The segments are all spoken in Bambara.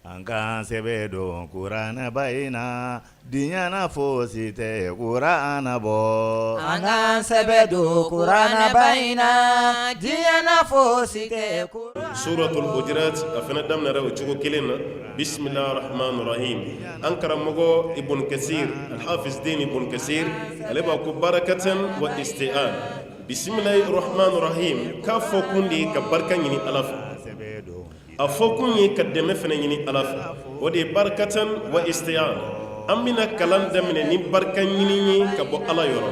Ankan sebedo Qur'ana baina dinyana fosite Qur'ana bo Ankan sebedo Qur'ana baina dinyana fosite Suratul Hujurat afana damna raw chugo kelena Bismillahir Rahmanir Rahim Ankara mogo Ibn Kathir Al-Hafiz Din Ibn Kathir aleba ku barakatan wa isti'an Bismillahir Rahmanir Rahim ka fokundi ka barkan yini alafa a fokun ye ka dɛmɛ fana ɲini ala fɛ o de ye barakatan wa isti'an an bɛna kalan daminɛ ni barika ɲini ye ka bɔ ala yɔrɔ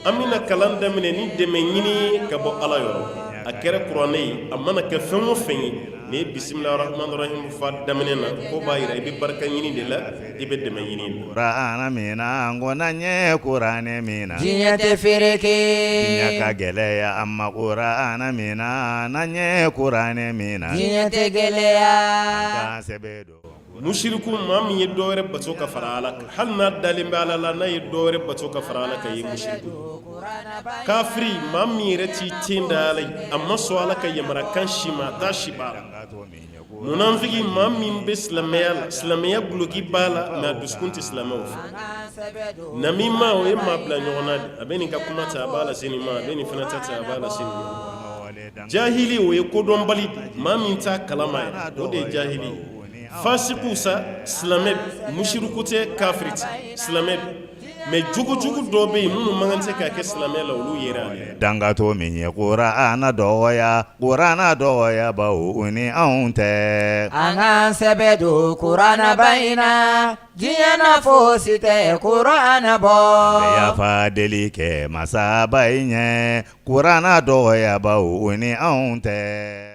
an bɛna kalan daminɛ ni dɛmɛ ɲini ye ka bɔ ala yɔrɔ a kɛra kuranɛ ye a mana kɛ fɛn o fɛn ye ni ye bisimilahi rahmani rahim fa daminɛ na ko b'a yira i bɛ barika ɲini de la i bɛ dɛmɛ ɲini de la. Qur'ana mina ngona nye Qur'ane mina diɲɛ tɛ fereke diɲɛ ka gɛlɛya amma Qur'ana mina na nye Qur'ane mina diɲɛ tɛ gɛlɛya Ankan sebedo mushiriku maa min ye dɔwɛrɛ bato ka fara ala kan hali n'a dalen bɛ ala la n'a ye dɔwɛrɛ bato ka fara ala kan ye mushiriku kafiri maa min yɛrɛ t'i ten da ala ye a ma sɔn ala ka yamarakan si ma a t'a si baara munafiki maa min bɛ silamɛya la silamɛya guloki b'a la mɛ a dusukun tɛ silamɛw fɛ namima o ye maa bila ɲɔgɔn na de a bɛ nin ka kuma ta a b'a lase nin ma a bɛ nin fana ta a b'a lase nin ma jahili o ye kodɔnbali de maa min t'a kalama yɛrɛ o de ye jahili ye fasiku sa silamɛ mushiriku tɛ kafiri tɛ silamɛ mɛ jugujugu dɔ bɛ yen minnu man kan tɛ k'a kɛ silamɛ la olu yera ale dangato min ye Qur'ana dɔgɔya bawo ni anw tɛ Ankan sebedo Qur'ana baina diɲɛ fosi tɛ Qur'ana bɔ yafa deli kɛ masaba in ɲɛ Qur'ana dɔgɔya bawo ni anw tɛ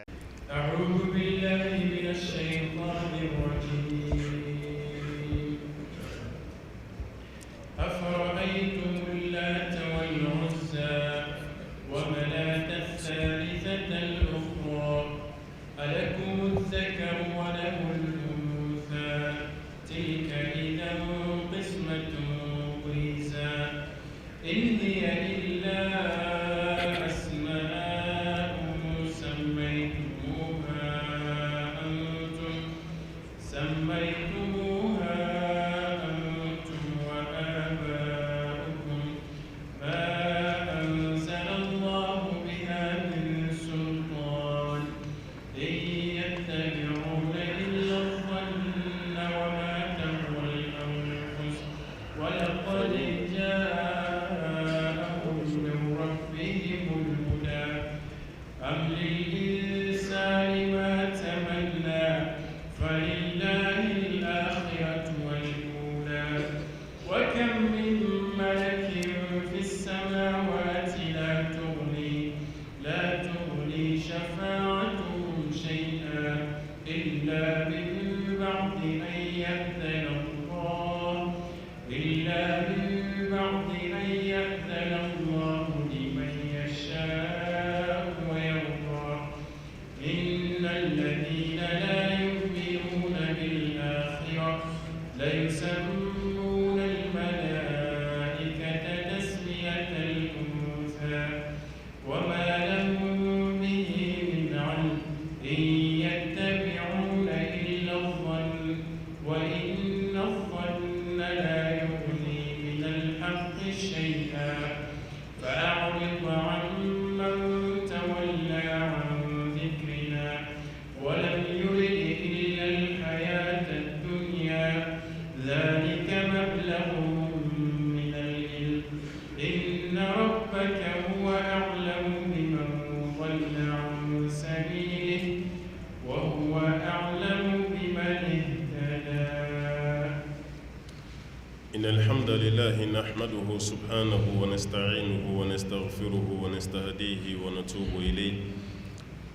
الحمد لله نحمده سبحانه ونستعينه ونستغفره ونستهديه ونتوب إليه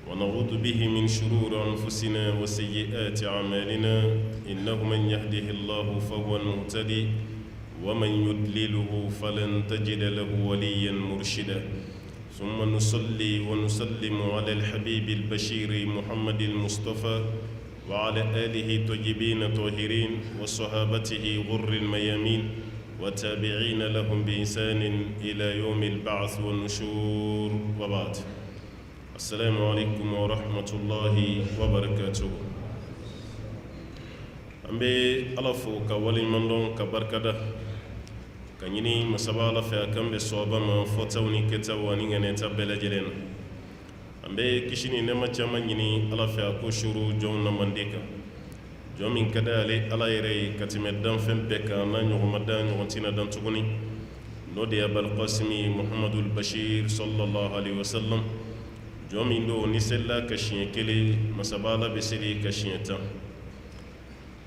ونعوذ به من شرور أنفسنا وسيئات أعمالنا إنه من يهده الله فهو المهتدي ومن يضلله فلن تجد له وليا مرشدا ثم نصلي ونسلم على الحبيب البشير محمد المصطفى وعلى آله طيبين طاهرين وصحابته غر الميامين وتابعين لهم بإحسان إلى يوم البعث والنشور وبعد السلام عليكم ورحمة الله وبركاته ambe ala fo ka wali mandon ka barkada ka ñini masaba ala fe kambe soba ma fotawni keta wani ngene ta bela jelen ambe kishini ne ma chama ñini ala fe ko shuru jonna mandika jomin kada ale ala yere katime dan fem beka na ñogoma dan ñogontina dan tuguni no de abal qasimi muhammadul bashir sallallahu alaihi wasallam jomin do ni sella ka shiye kele masabala be seri ka shiye tan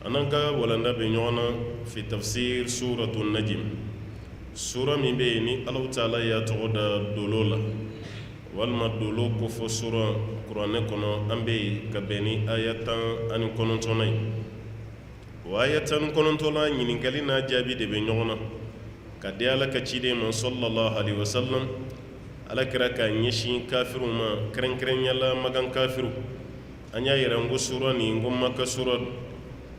ananka walanda be ñona fi tafsir suratul najm sura min be ni allah taala ya togoda dolola walma dolo ko fo sura qur'ane kono ambe ka beni ayatan an konontonay wa ayatan konontona ñininkali na jaabi de be ñogona ka de ala ka cide man sallallahu alaihi wasallam ala kira ka ñeshi kafiru ma kren yalla magan kafiru anya yira ngo sura ni ngo makka sura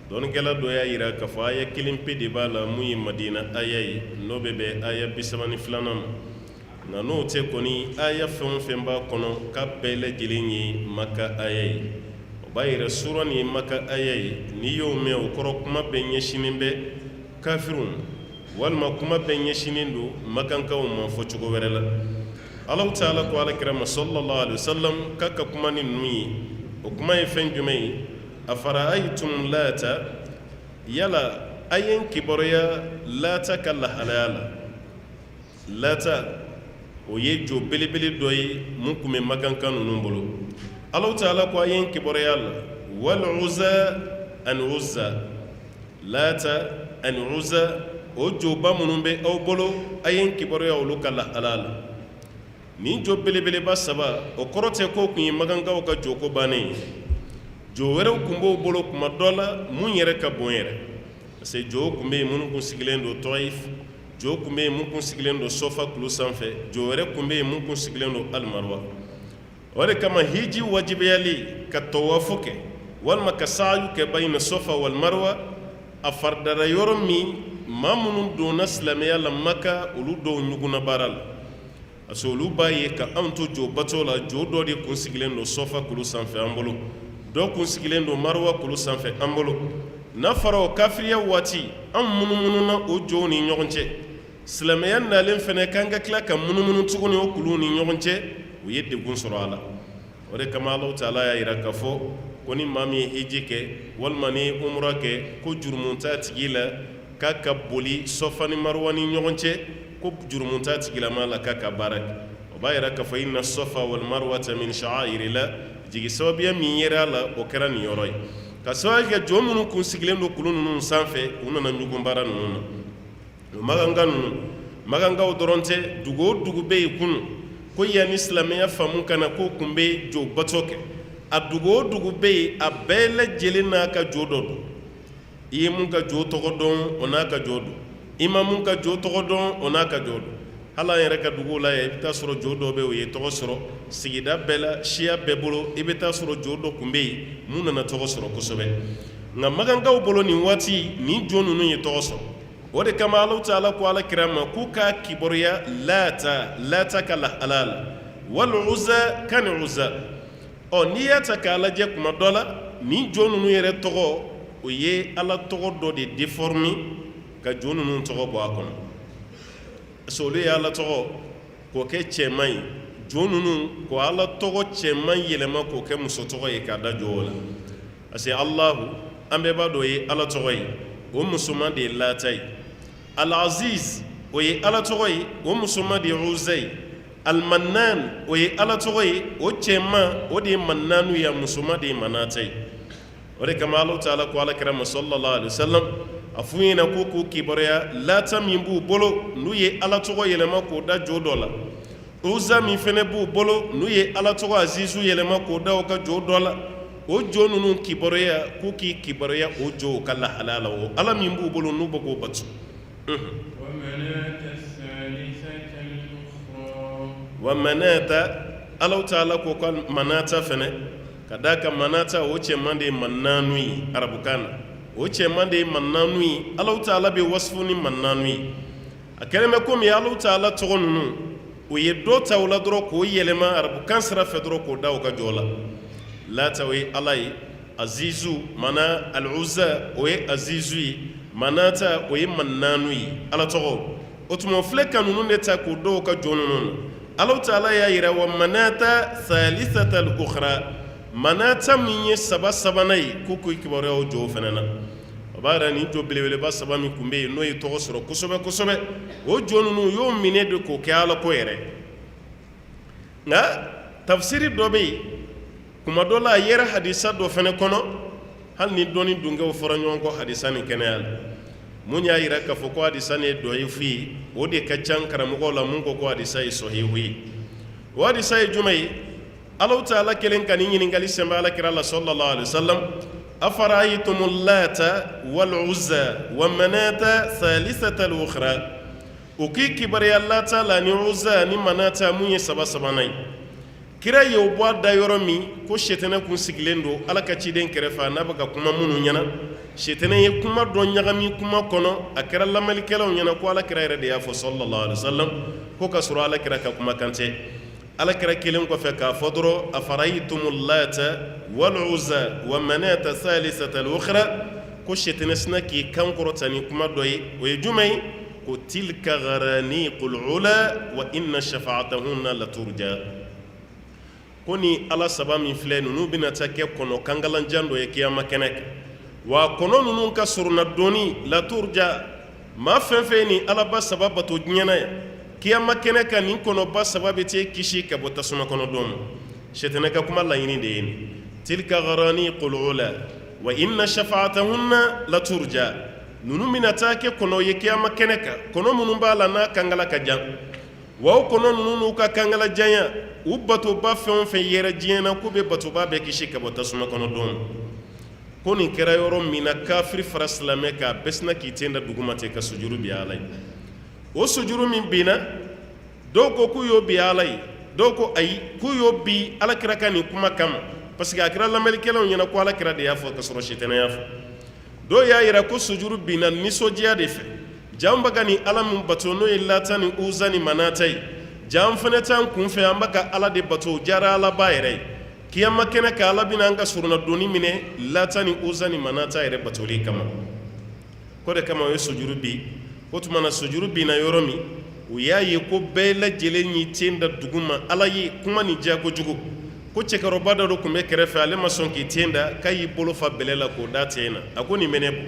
don gela do ya yira ka fa aya kilim pedi bala muy madina ayay no bebe aya bisamani flanam na no te koni aya fem ba kono ka bele jilinyi makka ayay o bayira sura ni makka ayay ni yo me o koro kuma be nyeshinin be kafirun walma kuma be nyeshinin do makan ka mo fo cugo werela allah taala ko ala kirama sallallahu alaihi wasallam kaka kuma ni nui o kuma e fen jumai afara'aytum lata yala ayen kiboroya lata kala halala lata o ye jo belebele doyi mun kume magankan nunu bolo allah taala ko ayen kiboroya la wal uzza an uzza lata an uzza o jo ba munun be aw bolo ayen kiboroya olu kala halala ni jo belebele ba saba o korote ko kun magangaw ka joko bane jo wɛrɛw kun b'o bolo kuma dɔ la mun yɛrɛ ka bon yɛrɛ parce que jo kun bɛ yen minnu kun sigilen don tɔyif jo kun bɛ yen mun kun sigilen don sofa kulu sanfɛ jo wɛrɛ kun bɛ yen mun kun sigilen don alimaruwa o de kama hiji wajibiyali ka tɔwafo kɛ walima ka sa'ayu kɛ bayina sofa walimaruwa a faridara yɔrɔ min maa minnu donna silamɛya la maka olu dɔw ɲuguna baara la parce que olu b'a ye ka anw to jo bato la jo dɔ de kun sigilen don sofa kulu sanfɛ an bolo dɔw kun sigilen don maruwa kulu sanfɛ an bolo n'a fɔra o kafiriya waati an munumununa o jow ni ɲɔgɔn cɛ silamɛya nalen fɛnɛ k'an ka tila ka munumunu tuguni o kuluw ni ɲɔgɔn cɛ u ye degun sɔrɔ a la o de kama Allahu taala y'a yira k'a fɔ ko ni maa min ye hiji kɛ walima ni umura kɛ ko jurumu t'a tigi la k'a ka boli sɔfa ni maruwa ni ɲɔgɔn cɛ ko jurumu t'a tigilama la k'a ka baara kɛ o b'a yira k'a fɔ inna sɔfa wal marwata min sha'airillah jigi sababiya min yera la o kɛra nin yɔrɔ ye ka sababu kɛ jɔn minnu kun sigilen don kulu ninnu sanfɛ u nana ɲugun baara ninnu na o maganga ninnu magangaw dɔrɔn tɛ dugu o dugu bɛ yen kunu ko yanni silamɛya faamu kana ko kun bɛ jo bato kɛ a dugu o dugu bɛ yen a bɛɛ lajɛlen n'a ka jo dɔ don i ye mun ka jo tɔgɔ dɔn o n'a ka jo don i ma mun ka jo tɔgɔ dɔn o n'a ka jo don hali an yɛrɛ ka duguw la i bɛ taa sɔrɔ jo dɔ bɛ yen o ye tɔgɔ sɔrɔ sigida bɛɛ la siya bɛɛ bolo i bɛ taa sɔrɔ jo dɔ kun bɛ yen mun nana tɔgɔ sɔrɔ kosɛbɛ nka magankaw bolo nin waati nin jo ninnu ye tɔgɔ sɔrɔ o de kama Allahu taala ko ala kira ma k'u ka kibaruya lata ka lahala la wal uzza ka ni uzza ɔ n'i y'a ta k'a lajɛ kuma dɔ la nin jo ninnu yɛrɛ tɔgɔ o ye ala tɔgɔ dɔ de déformer ka jo ninnu tɔgɔ bɔ a kɔnɔ parce que olu ye ala tɔgɔ k'o kɛ cɛman ye jo ninnu ko ala tɔgɔ cɛman yɛlɛma k'o kɛ muso tɔgɔ ye k'a da jo o la parce que alahu an bɛɛ b'a dɔn o ye ala tɔgɔ ye o musoman de ye lata ye al-aziz o ye ala tɔgɔ ye o musoman de ye uzza ye al-mannan o ye ala tɔgɔ ye o cɛman o de ye mannanu ye a musoman de ye manata ye o de kama Allahu taala ko alakira ma sallallahu alaihi wasallam a f'u ɲɛna ko k'u kibaruya lata min b'u bolo n'u ye ala tɔgɔ yɛlɛma k'o da jo dɔ la uzza min fɛnɛ b'u bolo n'u ye ala tɔgɔ azizu yɛlɛma k'o da o ka jo dɔ la o jo ninnu kibaruya k'u k'i kibaruya o jo ka lahala la o ala min b'u bolo n'u bɛ k'o batu wa manata Allahu taala ko ka manata fɛnɛ ka da ka manata o cɛman de ye mannanu ye arabukan na o cɛman de ye mannanu ye Allahu taala bɛ wasifu ni mannanu ye a kɛlen bɛ komi Allahu taala tɔgɔ ninnu o ye dɔ ta o la dɔrɔn k'o yɛlɛma arabukan sira fɛ dɔrɔn k'o da o ka jɔ la lata o ye ala ye azizu mana al-uzza o ye azizu ye manata o ye mannanu ye ala tɔgɔ o tuma filɛ ka ninnu de ta k'o dɔw ka jɔn ninnu ala taala y'a yira wa manata thalithata al-ukhra manata min ye saba sabanan ye ko ko kibaruya o jɔ o fana na o b'a yira nin jɔ belebeleba saba min tun bɛ yen n'o ye tɔgɔ sɔrɔ kosɛbɛ kosɛbɛ o jɔ ninnu y'o minɛ de k'o kɛ ala ko yɛrɛ nka tafsiri dɔ bɛ yen kuma dɔ la a yɛrɛ hadisa dɔ fana kɔnɔ hali ni dɔnni dunkew fɔra ɲɔgɔn kɔ hadisa nin kɛnɛya la mun y'a yira k'a fɔ ko hadisa nin ye dɔyifu ye o de ka ca karamɔgɔw la mun ko ko hadisa ye sɔhihu ye o hadisa ye jumɛn ye Allahu Ta'ala kelen ka nin ɲininkali sɛnbɛ alakira la sallallahu alaihi wasallam afara'aytumul lata wal uzza wa manata thalithata al-ukhra o k'i kibaruya lata la ni uzza ni manata mun ye saba sabanan ye kira ye o bɔ a da yɔrɔ min ko sɛtɛnɛ kun sigilen don ala ka ciden kɛrɛfɛ n'a bɛ ka kuma minnu ɲɛna sɛtɛnɛ ye kuma dɔ ɲagami kuma kɔnɔ a kɛra lamalikɛlaw ɲɛna ko alakira yɛrɛ de y'a fɔ sallallahu alaihi wasallam ko ka sɔrɔ alakira ka kumakan tɛ alakira kelen kɔfɛ k'a fɔ dɔrɔn afara'aytumul lata wal uzza wa manata thalithata al-ukhra ko sɛtɛnɛ sina k'i kan kɔrɔta ni kuma dɔ ye o ye jumɛn ye ko tilka gharaniqul ula wa inna shafa'atahunna laturja ko ni ala saba min filɛ ninnu bɛna taa kɛ kɔnɔ kangalanjan dɔ ye kiyama kɛnɛ kan wa kɔnɔ ninnu ka surunna dɔɔni laturja maa fɛn fɛn ni alaba saba bato diɲɛna ye kiyama kɛnɛ kan nin kɔnɔba saba bɛ t'e kisi ka bɔ tasuma kɔnɔ don ma sɛtɛnɛ ka kuma laɲini de ye nin tilka gharaniqul ula wa inna shafa'atahunna laturja ninnu bɛna taa kɛ kɔnɔ ye kiyama kɛnɛ kan kɔnɔ minnu b'a la n'a kangala ka jan wa o kɔnɔ ninnu n'u ka kangala janya u batoba fɛn o fɛn yɛrɛ diɲɛ na k'u bɛ batoba bɛɛ kisi ka bɔ tasuma kɔnɔ don ma ko nin kɛra yɔrɔ min na kafiri fara silamɛ k'a bɛɛ sina k'i ten da dugu ma ten ka sujuru bi ala ye o sujuru min binna dɔw ko k'u y'o bi ala ye dɔw ko ayi k'u y'o bi alakira ka nin kuma kama parce que a kɛra lamɛnnikɛlaw ɲɛna ko alakira de y'a fɔ ka sɔrɔ sitɛnɛ y'a fɔ dɔw y'a yira ko sujuru binna nisɔndiya de fɛ jaa an bɛ ka nin ala min bato n'o ye lata ni uza ni manata ye jaa an fana t'an kun fɛ an bɛ ka ala de bato o diyara alaba yɛrɛ ye kiyama kɛnɛ kan ala bɛna an ka surunna doni minɛ lata ni uza ni manata yɛrɛ batoli kama ko de kama o ye sujuru bi o tuma na sujuru binna yɔrɔ min u y'a ye ko bɛɛ lajɛlen y'i ten da dugu ma ala ye kuma nin diya kojugu ko cɛkɔrɔba dɔ de tun bɛ kɛrɛfɛ ale ma sɔn k'i ten da k'a y'i bolo fa bɛlɛ la k'o da ten na a ko nin bɛ ne bɔ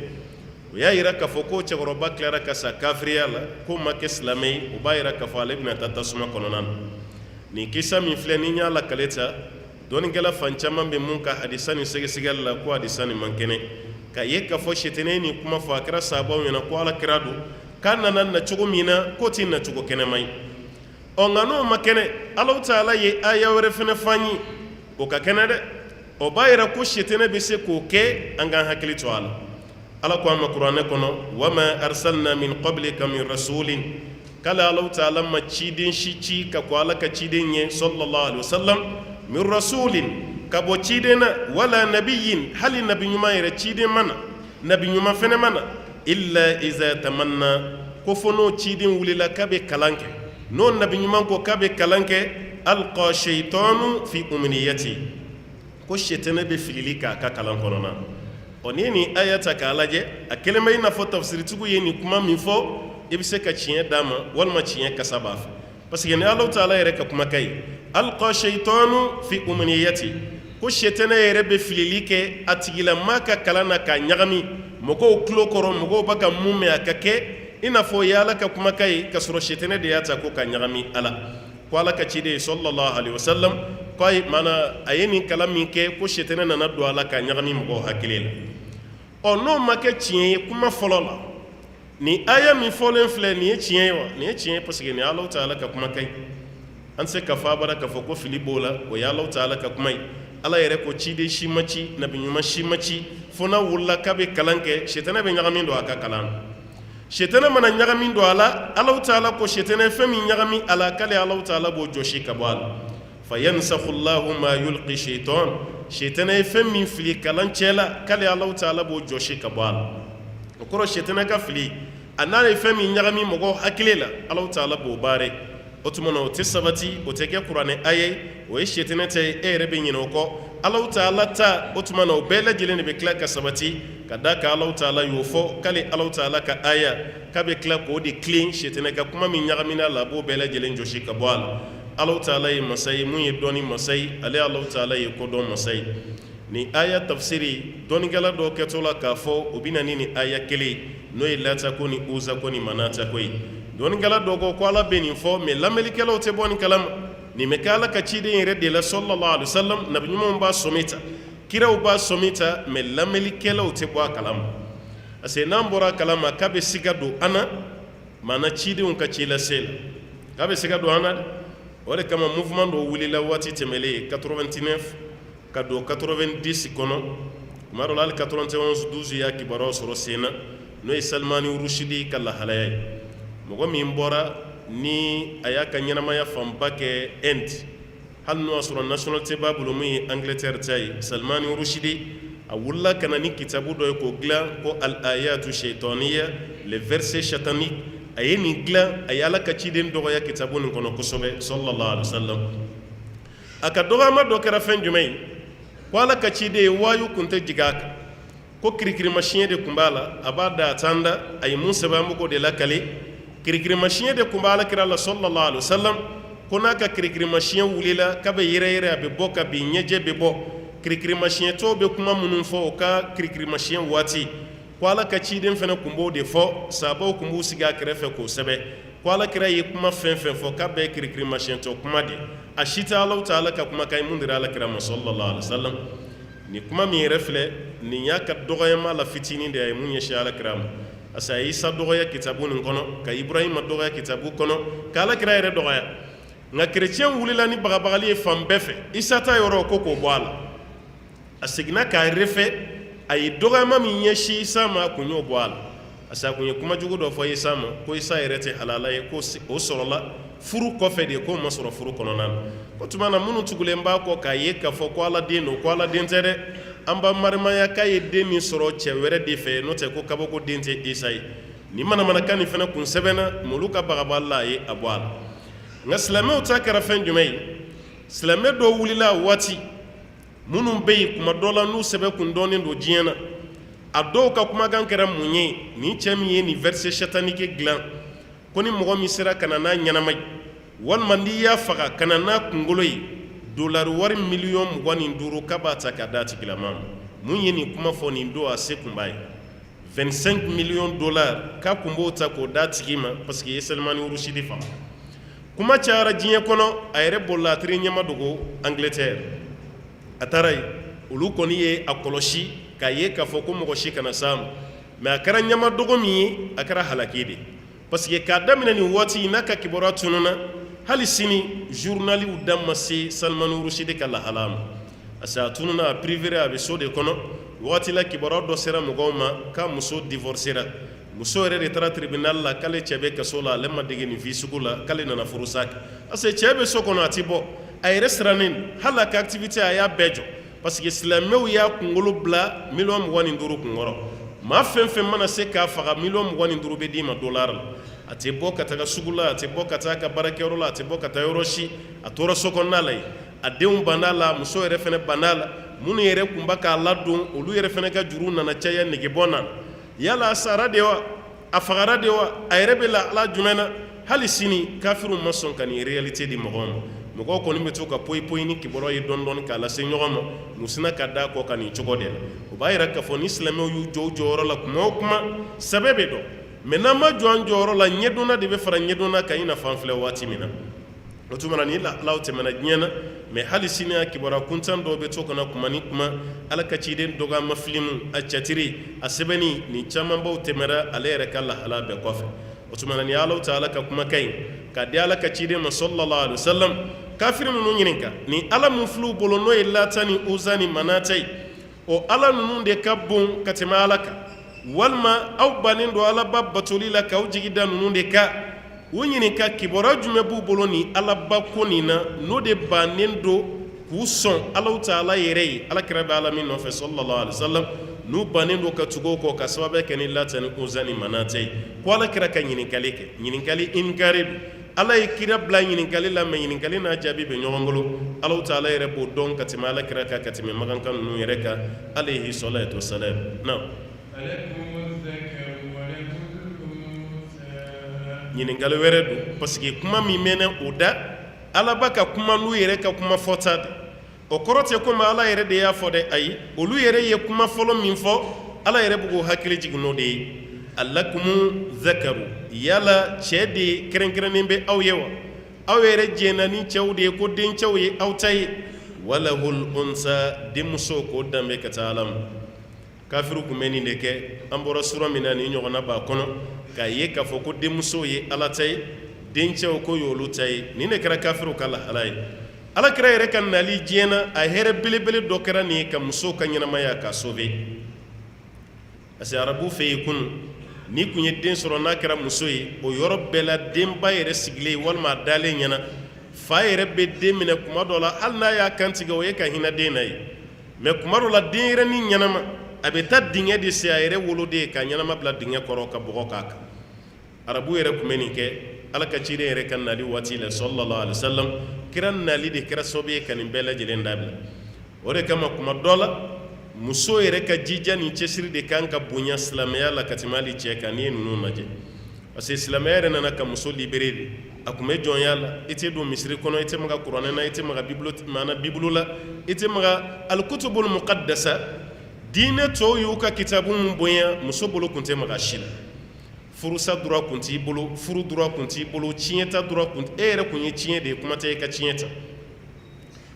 o y'a yira k'a fɔ ko cɛkɔrɔba tilara ka sa kafiriya la k'o ma kɛ silamɛ ye o b'a yira k'a fɔ ale bɛna taa tasuma kɔnɔna na nin kisa min filɛ ni n y'a lakale ta dɔnnikɛla fan caman bɛ mun ka hadisa nin sɛgɛsɛgɛli la ko hadisa nin man kɛnɛ ka ye k'a fɔ sɛtɛnɛ ye nin kuma fɔ a kɛra sahabaw ɲɛna ko alakira don k'a nana na cogo min na k'o tɛ na cogo kɛnɛma ye ɔ nka n'o ma kɛnɛ Alahu Ta'ala ye aya wɛrɛ fɛnɛ fɔ an ye o ka kɛnɛ dɛ o b'a yira ko sɛtɛnɛ bɛ se k'o kɛ an k'an hakili to a la ala ko an ma kuranɛ kɔnɔ wa ma arsalna min qablika min rasulin k'ale Alahu Ta'ala ma ciden si ci ka ko ala ka ciden ye sallallahu alaihi wasallam min rasulin ka bɔ ciden na wala nabiyin hali nabi ɲuman yɛrɛ ciden mana nabi ɲuman fɛnɛ mana illa iza tamanna ko fo n'o ciden wulila k'a bɛ kalan kɛ n'o nabi ɲuman ko k'a bɛ kalan kɛ alqa shaytanu fi umniyati ko sɛtɛnɛ bɛ filili k'a ka kalan kɔnɔna ɔ n'i ye nin aya ta k'a lajɛ a kelen bɛ i n'a fɔ tafsiritigiw ye nin kuma min fɔ i bɛ se ka tiɲɛ d'a ma walima tiɲɛ kasa b'a fɛ parce que ni Alahu Ta'ala yɛrɛ ka kumakan ye alqa shaytanu fi umniyati ko sɛtɛnɛ yɛrɛ bɛ filili kɛ a tigilamaa ka kalan na k'a ɲagami mɔgɔw tulo kɔrɔ mɔgɔw bɛ ka mun mɛn a ka kɛ i n'a fɔ o ye ala ka kumakan ye ka sɔrɔ sɛtɛnɛ de y'a ta ko ka ɲagami ala ko ala ka ciden ye sallallahu alaihi wasallam ko ayi maana a ye nin kalan min kɛ ko sɛtɛnɛ nana don a la ka ɲagami mɔgɔw hakili la ɔ n'o ma kɛ tiɲɛ ye kuma fɔlɔ la nin aya min fɔlen filɛ nin ye tiɲɛ ye wa nin ye tiɲɛ ye parce que nin ye Alahu Ta'ala ka kumakan ye an tɛ se ka fɔ a bara k'a fɔ ko fili b'o la o ye Alahu Ta'ala ka kuma ye ala yɛrɛ ko ciden si ma ci nabi ɲuman si ma ci fo n'a wulila k'a bɛ kalan kɛ sɛtɛnɛ bɛ ɲagami don a ka kalan na sɛtɛnɛ mana ɲagami don a la Alahu Ta'ala ko sɛtɛnɛ ye fɛn min ɲagami a la k'ale Alahu Ta'ala b'o jɔsi ka bɔ a la fa yansakhu Allahu ma yulqi shaytan sɛtɛnɛ ye fɛn min fili kalan cɛ la k'ale Alahu Ta'ala b'o jɔsi ka bɔ a la o kɔrɔ sɛtɛnɛ ka fili a n'a ye fɛn min ɲagami mɔgɔw hakili la Alahu Ta'ala b'o baara o tuma na o tɛ sabati o tɛ kɛ kuranɛ a ye o ye sitɛnɛ ta ye e yɛrɛ bɛ ɲinɛ o kɔ Alahu Taala ta o tuma na o bɛɛ lajɛlen de bɛ tila ka sabati ka da kan Alahu Taala y'o fɔ k'ale Alahu Taala ka aya k'a bɛ tila k'o de tilen sitɛnɛ ka kuma min ɲagamina la a b'o bɛɛ lajɛlen jɔsi ka bɔ a la Alahu Taala ye masa ye mun ye dɔnni masa ye ale Alahu Taala ye kodɔn masa ye ni aya tafsiri dɔnnikɛla dɔw kɛtɔ la k'a fɔ o bɛ na ni aya kelen n'o ye Lata ko ni Uza ko ni Manata ko ye dɔnnikɛla dɔw ko Ala bɛ nin fɔ mais lamɛnnikɛlaw tɛ bɔ nin kalama nin bɛ kɛ Ala ka ciden yɛrɛ de la sallallahu alaihi wasallam nabi ɲumanw b'a sɔmi ta kiraw b'a sɔmi ta mais lamɛnnikɛlaw tɛ bɔ a kalama parce que n'an bɔra a kalama k'a bɛ siga don an na maana cidenw ka ci lase la k'a bɛ siga don an na o de kama mouvement dɔ wulila waati tɛmɛlen 89 ka don 90 kɔnɔ tuma dɔ la hali 91 12 y'a kibaruyaw sɔrɔ sen na n'o ye Salmani Rushdi ka lahalaya ye mɔgɔ min bɔra ni a y'a ka ɲɛnamaya fanba kɛ Inde hali n'o y'a sɔrɔ nationalité b'a bolo min ye Angleterre ta ye Salmani Rushdi a wulila ka na ni kitabu dɔ ye k'o dilan ko al-ayatu shaytaniya les versets sataniques a ye nin dilan a ye Ala ka ciden dɔgɔya kitabu nin kɔnɔ kosɛbɛ sallallahu alaihi wasallam a ka dɔgɔyama dɔ kɛra fɛn jumɛn ye ko Ala ka ciden waayu kun tɛ jigin a kan ko kirikirimasiyɛn de kun b'a la a b'a da a t'an da a ye mun sɛbɛn an b'o de lakale kirikirimasiyɛn de kun b'a Alakira la sallallahu alaihi wasallam ko n'a ka kirikirimasiyɛn wulila k'a bɛ yɛrɛyɛrɛ a bɛ bɔ ka bin ɲɛjɛ bɛ bɔ kirikirimasiyɛntɔw bɛ kuma minnu fɔ o ka kirikirimasiyɛn waati ko Ala ka ciden fana kun b'o de fɔ sahabaw kun b'u sigi a kɛrɛfɛ k'o sɛbɛn ko Alakira ye kuma fɛn fɛn fɔ k'a bɛɛ ye kirikirimasiyɛntɔ kuma de a si tɛ Alahu Taala ka kuma kan ye mun dira Alakira ma sallallahu alaihi wasallam ni kuma min yɛrɛ filɛ nin y'a ka dɔgɔyama la fitinin de ye mun ɲɛsin Alakira ma parce que a ye Isa dɔgɔya kitabu nin kɔnɔ ka Ibrahima dɔgɔya kitabu kɔnɔ ka Alakira yɛrɛ dɔgɔya nka kerecɛn wulila ni bagabagali ye fan bɛɛ fɛ Isa ta yɔrɔ ko k'o bɔ a la a seginna k'a refɛ a ye dɔgɔyama min ɲɛsin Isa ma a kun y'o bɔ a la parce que a kun ye kuma jugu dɔ fɔ Isa ma ko Isa yɛrɛ tɛ halala ye ko o sɔrɔla furu kɔfɛ de k'o ma sɔrɔ furu kɔnɔna na o tuma na minnu tugulen b'a kɔ k'a ye k'a fɔ ko Ala den don ko Ala den tɛ dɛ an ba marimaya k'a ye den min sɔrɔ cɛ wɛrɛ de fɛ n'o tɛ ko kabako ko den tɛ Isa ye ni manamanakan nin fana kun sɛbɛnna m'olu ka bagabali la a ye a bɔ a la nka silamɛw ta kɛra fɛn jumɛn ye silamɛ dɔw wulila a waati minnu bɛ yen kuma dɔ la n'u sɛbɛ kun dɔnnen don diɲɛ na a dɔw ka kumakan kɛra mun ye nin cɛ min ye nin verset satanique dilan ko ni mɔgɔ min sera ka na n'a ɲɛnama ye walima n'i y'a faga ka na n'a kunkolo ye dolari wari miliyɔn 25 k'a b'a ta k'a d'a tigilama ma mun ye nin kuma fɔ nin don a se kun b'a ye 25 millions dollars k'a kun b'o ta k'o d'a tigi ma parce que i ye Salmani Rushdi faga kuma cayara diɲɛ kɔnɔ a yɛrɛ bolila a teri ɲɛma dogo Angleterre a taara yen olu kɔni ye a kɔlɔsi k'a ye k'a fɔ ko mɔgɔ si kana s'a ma mais a kɛra ɲɛma dogo min ye a kɛra halaki de parce que k'a daminɛ nin waati n'a ka kibaruya tununa hali sini journaliw da ma se Salmani Rushdi ka lahala ma parce que a tununa a privera a bɛ so de kɔnɔ waati la kibaruya dɔ sera mɔgɔw ma k'a muso divorcera muso yɛrɛ de taara tribunal la k'ale cɛ bɛ kaso la ale ma dege nin vie sugu la k'ale nana furusa kɛ parce que cɛ bɛ so kɔnɔ a tɛ bɔ a yɛrɛ sirannen hali a ka activité a y'a bɛɛ jɔ parce que silamɛw y'a kunkolo bila miliyɔn 25 kunkɔrɔ maa fɛn fɛn mana se k'a faga miliyɔn 25 bɛ d'i ma dollar la a tɛ bɔ ka taga sugu la a tɛ bɔ ka taa a ka baarakɛyɔrɔ la a tɛ bɔ ka taa yɔrɔ si a tora so kɔnɔna la yen a denw bann'a la muso yɛrɛ fana bann'a la minnu yɛrɛ kun bɛ k'a ladon olu yɛrɛ fana ka juru nana caya negebɔ na yala a sara de wa a fagara de wa a yɛrɛ bɛ la ala jumɛn na hali sini kafiriw ma sɔn ka nin réalité di mɔgɔw ma mɔgɔw kɔni bɛ to ka poyi poyi ni kibaruya ye dɔɔni dɔɔni k'a lase ɲɔgɔn ma musina ka da kɔ ka nin cogo de la o b'a yira k'a fɔ ni silamɛw y'u jɔ u jɔyɔrɔ la kuma o kuma sɛbɛ bɛ dɔn mais n'an ma jɔ an jɔyɔrɔ la ɲɛdɔnna de bɛ fara ɲɛdɔnna kan i na fan filɛ waati min na o tuma na ni lahalaw tɛmɛna diɲɛ na mais hali sini a kibaruya kuntan dɔw bɛ to kana kuma ni kuma ala ka ciden dɔgɔyama filimu a catiri a sɛbɛnni nin camanbaw tɛmɛra ale yɛrɛ ka lahala bɛɛ kɔfɛ o tuma na ni Alahu Taala ka kumakan in k'a di ala ka ciden ma sallallahu alaihi wasallam kafiri ninnu ɲininka ni ala mun fil'u bolo n'o ye Lata ni Uza ni Manata ye o ala ninnu de ka bon ka tɛmɛ ala kan walima aw bannen don alaba batoli la k'aw jigi da ninnu de kan u ɲininka kibaruya jumɛn b'u bolo ni alaba ko nin na n'o de bannen don k'u sɔn Alahu Taala yɛrɛ ye alakira bɛ ala min nɔfɛ sallallahu alaihi wasallam n'u bannen don ka tugu o kɔ ka sababu kɛ ni Lata ni Uza ni Manata ye ko alakira ka ɲininkali kɛ ɲininkali inkari don ala ye kira bila ɲininkali la mɛ ɲininkali n'a jaabi bɛ ɲɔgɔn bolo Alahu Taala yɛrɛ b'o dɔn ka tɛmɛ ala kira kan ka tɛmɛ magankan ninnu yɛrɛ kan alayhi salatu wassalam naam ɲininkali wɛrɛ don parce que kuma min mɛnɛ o da ala ba ka kuma n'u yɛrɛ ka kuma fɔta de o kɔrɔ tɛ komi ala yɛrɛ de y'a fɔ dɛ ayi olu yɛrɛ ye kuma fɔlɔ min fɔ ala yɛrɛ b'u k'o hakili jigin n'o de ye alakumu zakaru yala cɛ de kɛrɛnkɛrɛnnen bɛ aw ye wa aw yɛrɛ jɛnna ni cɛw de ye ko dencɛw ye aw ta ye walahul unsa denmuso k'o danbe ka taa ala ma kafiru tun bɛ nin de kɛ an bɔra sura min na nin ɲɔgɔnna b'a kɔnɔ k'a ye k'a fɔ ko denmuso ye ala ta ye dencɛw ko y'olu ta ye nin de kɛra kafiru ka lahala ye alakira yɛrɛ ka nali diɲɛ na a hɛrɛ belebele dɔ kɛra nin ye ka musow ka ɲɛnamaya ka sauver parce que arabu fɛ yen kunun ni kun ye den sɔrɔ n'a kɛra muso ye o yɔrɔ bɛɛ la denba yɛrɛ sigilen walima a dalen ɲɛna fa yɛrɛ bɛ den minɛ kuma dɔ la hali n'a y'a kantigɛ o ye ka hinɛ den na ye mɛ kuma dɔ la denyɛrɛnin ɲɛnama a bɛ taa dingɛ de se a yɛrɛ woloden ye ka ɲɛnama bila dingɛ kɔrɔ ka bɔgɔ k'a kan arabu yɛrɛ tun bɛ nin kɛ ala ka ciden yɛrɛ ka nali waati la sallallahu alaihi wasallam kira nali de kɛra sababu ye ka nin bɛɛ lajɛlen dabila o de kama kuma dɔ la muso yɛrɛ ka jija ni cɛsiri de kan ka bonya silamɛya la ka tɛmɛ hali cɛ kan n'i ye ninnu lajɛ parce que silamɛya yɛrɛ nana ka muso libéré de a tun bɛ jɔnya la i tɛ don misiri kɔnɔ i tɛ maga kuranɛ na i tɛ maga bibulu la i tɛ maga alikutubul muqaddasa diinɛ tɔw y'u ka kitabu mun bonya muso bolo tun tɛ maga si la furusa droit tun t'i bolo furu droit tun t'i bolo tiɲɛta droit tun e yɛrɛ tun ye tiɲɛ de ye kuma tɛ e ka tiɲɛ ta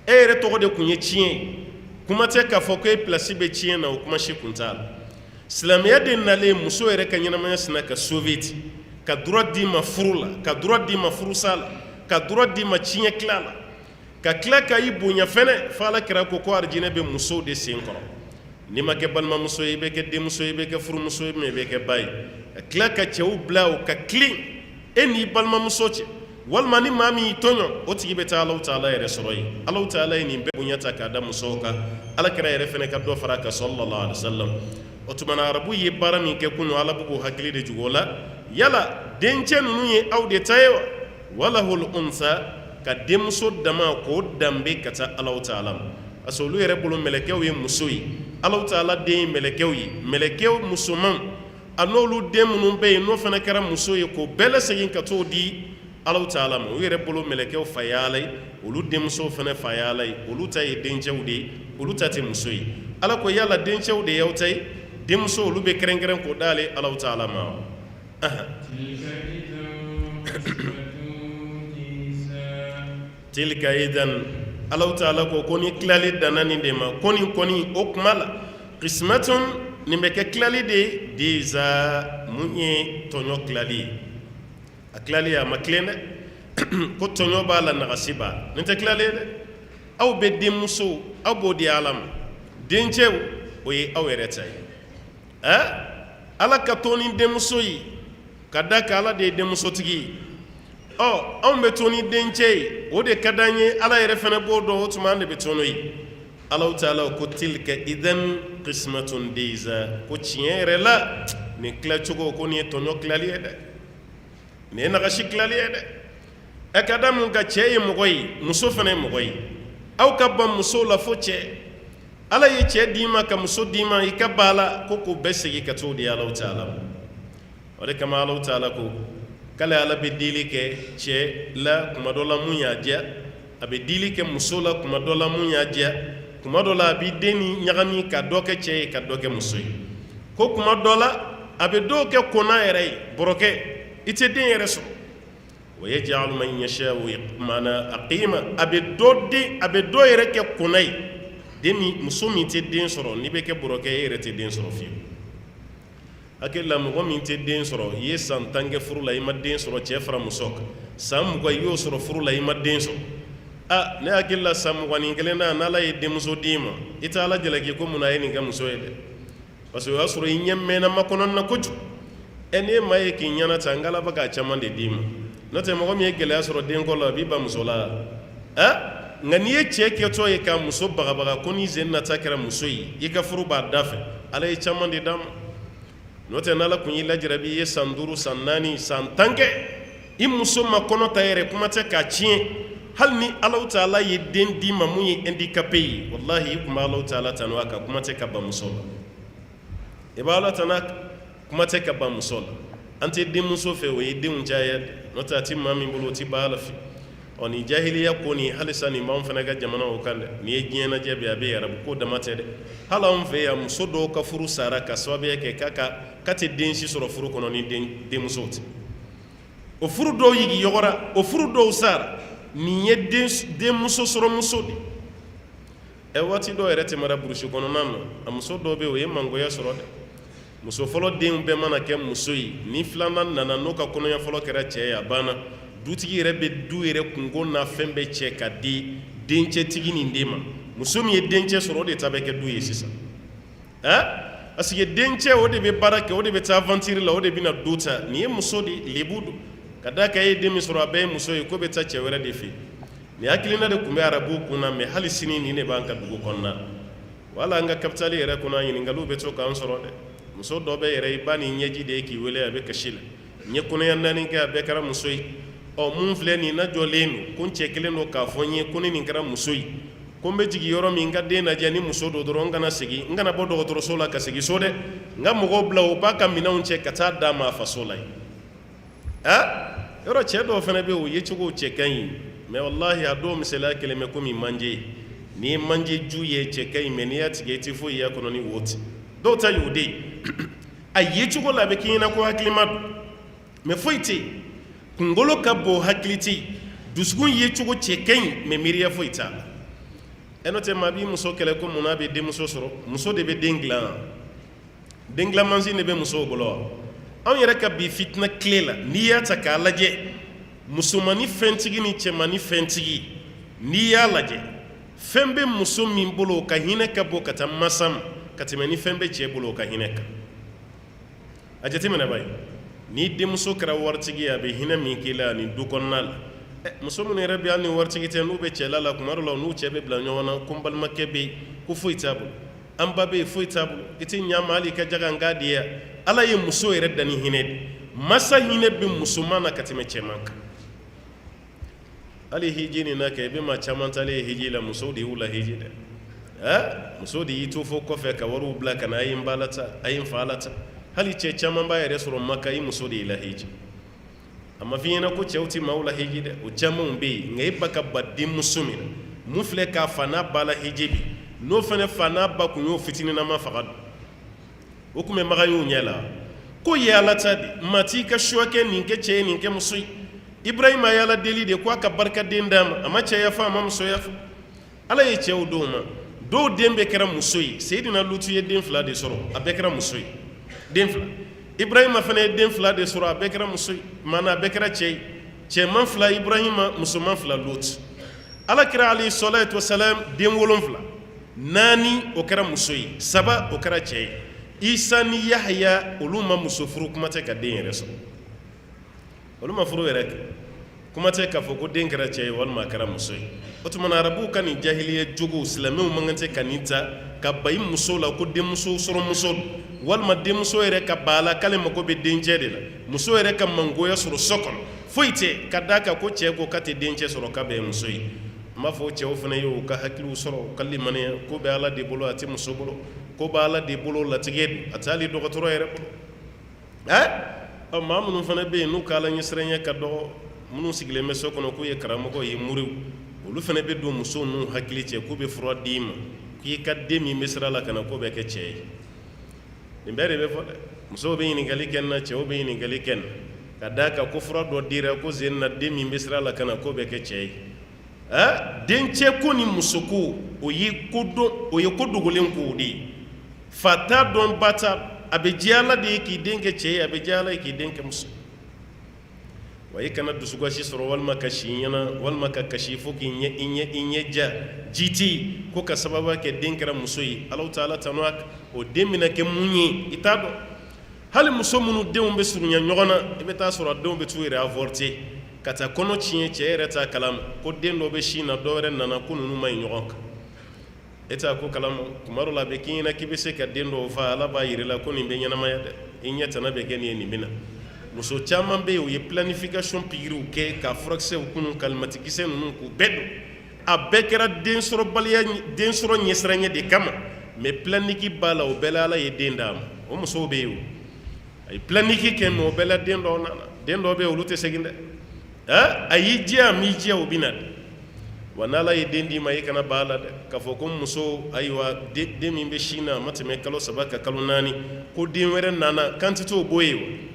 e yɛrɛ tɔgɔ de tun ye tiɲɛ ye kuma tɛ k'a fɔ ko e place bɛ tiɲɛ na o kuma si tun t'a la silamɛya de nalen muso yɛrɛ ka ɲɛnamaya sina ka sauver ten ka droit d'i ma furu la ka droit d'i ma furusa la ka droit d'i ma tiɲɛ tila la ka tila ka i bonya fɛnɛ fo ala kira ko arijinɛ bɛ musow de sen kɔrɔ n'i ma kɛ balimamuso ye i bɛ kɛ denmuso ye i bɛ kɛ furumuso ye i bɛ kɛ ba ye ka tila ka cɛw bila o ka tilen e n'i balimamuso cɛ walima ni maa min y'i tɔɲɔ o tigi bɛ taa Alahu Taala yɛrɛ sɔrɔ yen Alahu Taala ye nin bɛɛ bonya ta k'a da musow kan ala kira yɛrɛ fɛnɛ ka dɔ fara a kan sallallahu alaihi wasallam o tuma na arabu ye baara min kɛ kunun ala b'u k'u hakili de jigin o la yala dencɛ ninnu ye aw de ta ye wa walahul unsa ka denmuso dama k'o danbe ka taa Alahu Taala ma parce que olu yɛrɛ bolo mɛlɛkɛw ye muso ye Alahu Taala den ye mɛlɛkɛw ye mɛlɛkɛw musoman a n'olu den minnu bɛ yen n'o fana kɛra muso ye k'o bɛɛ lasegin ka t'o di Alahu Taala ma u yɛrɛ bolo mɛlɛkɛw fa ye Ala ye olu denmusow fana fa ye Ala ye olu ta ye dencɛw de ye olu ta tɛ muso ye ala ko yala dencɛw de y'aw ta ye denmuso olu bɛ kɛrɛnkɛrɛn k'o d'ale Alahu Taala ma tilka idan Alahu Taala ko ni tilali danna nin de ma ko nin kɔni o kuma la qismatun nin bɛ kɛ tilali de déjà mun ye tɔɲɔ tilali ye a tilali a ma tilen dɛ ko tɔɲɔ b'a la nagasi b'a la nin tɛ tilali ye dɛ aw bɛ denmusow aw b'o di ala ma dencɛw o ye aw yɛrɛ ta ye ala ka to ni denmuso ye ka da ka ala de ye denmusotigi ye anw bɛ to ni dencɛ ye o de ka d'an ye ala yɛrɛ fana b'o dɔn o tuma an de bɛ to n'o ye Alahu Taala ko tilka idan qismatun diza ko tiɲɛ yɛrɛ la nin tilacogo ko nin ye tɔɲɔ tilali ye dɛ nin ye nagasi tilali ye dɛ ka da mun ka cɛ ye mɔgɔ ye muso fana ye mɔgɔ ye aw ka ban musow la fo cɛ ala ye cɛ d'i ma ka muso d'i ma i ka ban a la ko k'o bɛɛ segin ka t'o di Alahu Taala ma o de kama Alahu Taala ko k'ale ala bɛ dili kɛ cɛ la kuma dɔ la mun y'a diya a bɛ dili kɛ muso la kuma dɔ la mun y'a diya kuma dɔ la a bɛ den ni ɲagami ka dɔ kɛ cɛ ye ka dɔ kɛ muso ye ko kuma dɔ la a bɛ dɔw kɛ kɔnna yɛrɛ ye bɔrɔkɛ i tɛ den yɛrɛ sɔrɔ wa yaj'alu man yasha'u maana aqima a bɛ dɔ yɛrɛ kɛ kɔnna ye den min muso min tɛ den sɔrɔ n'i bɛ kɛ bɔrɔkɛ e yɛrɛ tɛ den sɔrɔ fiyewu hakili la mɔgɔ min tɛ den sɔrɔ i ye san 10 kɛ furu la i ma den sɔrɔ cɛ fara muso kan san 20 i y'o sɔrɔ furu la i ma den sɔrɔ ne hakili la san 21 na n'ala ye denmuso d'i ma i tɛ ala jalaki ko munna a ye nin kɛ muso ye dɛ parce que o y'a sɔrɔ i ɲɛ mɛnna makɔnɔ na kojugu n'e maa ye k'i ɲɛna ta n k'ala bɛ k'a caman de d'i ma n'o tɛ mɔgɔ min ye gɛlɛya sɔrɔ denkɔ la a b'i ba muso la nka n'i ye cɛ kɛtɔ ye ka muso bagabaga ko n'i sen nata kɛra muso ye i ka furu b'a da fɛ ala ye caman de d'a ma n'o tɛ n'ala kun y'i lajarabi i ye san 5 san 4 san 10 kɛ i muso ma kɔnɔ ta yɛrɛ kuma tɛ k'a tiɲɛ hali ni Alahu Taala ye den di ma mun ye handicapé ye wallahi i kun bɛ Alahu Taala tanu a kan kuma tɛ ka ban muso la i bɛ Ala tanu kuma tɛ ka ban muso la an tɛ denmuso fɛ o ye denw caya n'o tɛ a tɛ maa min bolo o tɛ ban Ala fɛ ɔ ni jahiliya ko nin halisa nin b'anw fana ka jamana o kan dɛ nin ye diɲɛ lajɛ bi a bɛ arabu ko dama tɛ dɛ hali anw fɛ yan muso dɔw ka furu sara ka sababuya kɛ k'a tɛ den si sɔrɔ furu kɔnɔ ni denmuso tɛ o furu dɔw yigi yɔgɔra o furu dɔw sara nin ye denmuso sɔrɔ muso de waati dɔw yɛrɛ tɛmɛra burusi kɔnɔna na a muso dɔw bɛ yen o ye mangoya sɔrɔ dɛ muso fɔlɔ den bɛɛ mana kɛ muso ye ni filanan nana n'o ka kɔnɔya fɔlɔ kɛra cɛ ye a banna dutigi yɛrɛ bɛ du yɛrɛ kungo n'a fɛn bɛɛ cɛ ka di dencɛtigi nin den ma muso min ye dencɛ sɔrɔ o de ta bɛ kɛ du ye sisan parce que dencɛ o de bɛ baara kɛ o de bɛ taa aventure la o de bɛ na du ta nin ye muso de lebu don ka d'a kan e ye den min sɔrɔ a bɛɛ ye muso ye ko bɛ taa cɛ wɛrɛ de fɛ nin hakilina de tun bɛ arabuw kun na mais hali sini nin de b'an ka dugu kɔnɔna wala an ka capitale yɛrɛ kɔnɔ ɲininkaliw bɛ to k'an sɔrɔ dɛ muso dɔ bɛ yɛrɛ i ba nin ɲɛji de ye k'i wele a bɛ kasi la n ye kɔnɔya 4 kɛ a bɛɛ kɛra muso ye mun filɛ nin najɔlen don ko n cɛ kelen don k'a fɔ n ye ko ni nin kɛra muso ye ko n bɛ jigin yɔrɔ min n ka den lajɛ ni muso don dɔrɔn n kana segin n kana bɔ dɔgɔtɔrɔso la ka segin so dɛ n ka mɔgɔw bila u b'a ka minɛnw cɛ ka taa d'a ma a faso la yen yɔrɔ cɛ dɔw fana bɛ yen o ye cogo cɛ ka ɲi mais wallahi a dɔw misaliya kelen bɛ komi manje n'i ye manje ju ye cɛ ka ɲi mais n'i y'a tigɛ i tɛ foyi y'a kɔnɔ ni wo tɛ dɔw ta y'o de ye a ye cogo la a bɛ k'i ɲɛna ko hakilima don mais foyi tɛ yen kunkolo ka bon hakili tɛ yen dusukun ye cogo cɛ ka ɲi mais miiriya foyi t'a la n'o tɛ maa b'i muso kɛlɛ ko munna a bɛ denmuso sɔrɔ muso de bɛ den dilan den dilan mansin de bɛ musow bolo wa anw yɛrɛ ka bi fitina tile la n'i y'a ta k'a lajɛ musomanni fɛntigi ni cɛmanni fɛntigi n'i y'a lajɛ fɛn bɛ muso min bolo o ka hinɛ ka bon ka taa masa ma ka tɛmɛ ni fɛn bɛ cɛ bolo o ka hinɛ kan a jateminɛ bani ni denmuso kɛra waritigi ye a bɛ hinɛ min k'i la ani du kɔnɔna la muso minnu yɛrɛ bɛ hali ni waritigi tɛ n'u bɛ cɛla la tuma dɔw la n'u cɛ bɛ bila ɲɔgɔn na ko n balimakɛ bɛ yen ko foyi t'a bolo an ba bɛ yen foyi t'a bolo i tɛ ɲ'a ma hali i ka jaga n k'a di yan ala ye muso yɛrɛ dan ni hinɛ de masa hinɛ bɛ musoman na ka tɛmɛ cɛman kan hali hiji nin na kɛ i bɛ maa caman talen ye hiji la musow de y'u la hiji dɛ muso de y'i to fo kɔfɛ ka wariw bila ka na a ye n ba la ta a ye n fa la ta hali cɛ caman b'a yɛrɛ sɔrɔ maka i muso de y'i la hiji a ma f'i ɲɛna ko cɛw tɛ maaw la hiji dɛ o camanw bɛ yen nka e ba ka ba denmuso min na mun filɛ k'a fa n'a ba la hiji bi n'o fana fa n'a ba kun y'o fitininama faga don o tun bɛ maga y'u ɲɛ la ko ye ala ta de maa t'i ka suwa kɛ nin kɛ cɛ ye nin kɛ muso ye ibrahima ye ala deli de ko a ka barikaden d'a ma a ma cɛya fɔ a ma musoya fɔ ala ye cɛw d'o ma dɔw den bɛɛ kɛra muso ye seyidina lutu ye den 2 de sɔrɔ a bɛɛ kɛra muso ye den 2 ibrahima fana ye den 2 de sɔrɔ a bɛɛ kɛra muso ye maana a bɛɛ kɛra cɛ ye cɛman 2 ibrahima musoman 2 lutu ala kira alayhi salatu wasalam den 7 4 o kɛra muso ye 3 o kɛra cɛ ye isa ni yahya olu ma muso furu kuma tɛ ka den yɛrɛ sɔrɔ olu ma furu yɛrɛ kɛ kuma tɛ k'a fɔ ko den kɛra cɛ ye walima a kɛra muso ye o tuma na arabuw ka nin jahiliya jogow silamɛw man kan tɛ ka nin ta ka bayi muso la ko denmuso sɔrɔ muso don walima denmuso yɛrɛ ka ba la k'ale mago bɛ dencɛ de la muso yɛrɛ ka mangoya sɔrɔ so kɔnɔ foyi tɛ ka d'a kan ko cɛ ko k'a tɛ dencɛ sɔrɔ k'a bɛ muso ye n b'a fɔ cɛw fana ye u ka hakiliw sɔrɔ u ka limaniya ko bɛ ala de bolo a tɛ muso bolo ko bɛ ala de bolo latigɛ don a tɛ hali dɔgɔtɔrɔ yɛrɛ bolo maa minnu fana bɛ yen n'u ka ala ɲɛsiranya ka dɔgɔ minnu sigilen bɛ so kɔnɔ k'u ye karamɔgɔ ye muriw olu fana bɛ don musow n'u hakili cɛ k'u bɛ fura d'i ma k'i ka den min bɛ sira la ka na k'o bɛ kɛ cɛ ye nin bɛɛ de bɛ fɔ dɛ musow bɛ ɲininkali kɛ n na cɛw bɛ ɲininkali kɛ n na ka d'a kan ko fura dɔ dira ko sen na den min bɛ sira la ka na k'o bɛ kɛ cɛ ye dencɛ ko ni muso ko o ye ko dogolen ko de ye fa t'a dɔn ba t'a a bɛ diya ala de ye k'i den kɛ cɛ ye a bɛ diya ala ye k'i den kɛ muso wa i kana dusukasi sɔrɔ walima kasi ɲɛna walima ka kasi fo k'i ɲɛ ja jiti ko ka sababu kɛ den kɛra muso ye Alahu Taala tanu a kan o den bɛna kɛ mun ye i t'a dɔn hali muso minnu denw bɛ surunya ɲɔgɔn na i bɛ taa sɔrɔ a denw bɛ t'u yɛrɛ avorter ka taa kɔnɔ tiɲɛ cɛ yɛrɛ t'a kalama ko den dɔ bɛ sin na dɔ wɛrɛ nana ko ninnu ma ɲi ɲɔgɔn kan e t'a ko kalama tuma dɔ la a bɛ k'i ɲɛna k'i bɛ se ka den dɔw fa ala b'a yir'i la ko nin bɛ ɲɛnamaya dɛ i ɲɛ tana bɛ kɛ nin ye nin bɛ na muso caman bɛ yen u ye planification pikiriw kɛ ka furakisɛw kunun kalimatikisɛ ninnu k'u bɛɛ don a bɛɛ kɛra den sɔrɔ ɲɛsiranɲɛ de kama mais planiki b'a la o bɛɛ la Ala ye den d'a ma o musow bɛ yen o a ye planiki kɛ mais o bɛɛ la den dɔw nana den dɔw bɛ yen olu tɛ segin dɛ a y'i diya a m'i diya o bɛ na dɛ wa n'Ala ye den d'i ma i kana ban a la dɛ k'a fɔ ko muso ayiwa den min bɛ sin na a ma tɛmɛ kalo 3 ka kalo 4 ko den wɛrɛ nana kan tɛ t'o bɔ yen o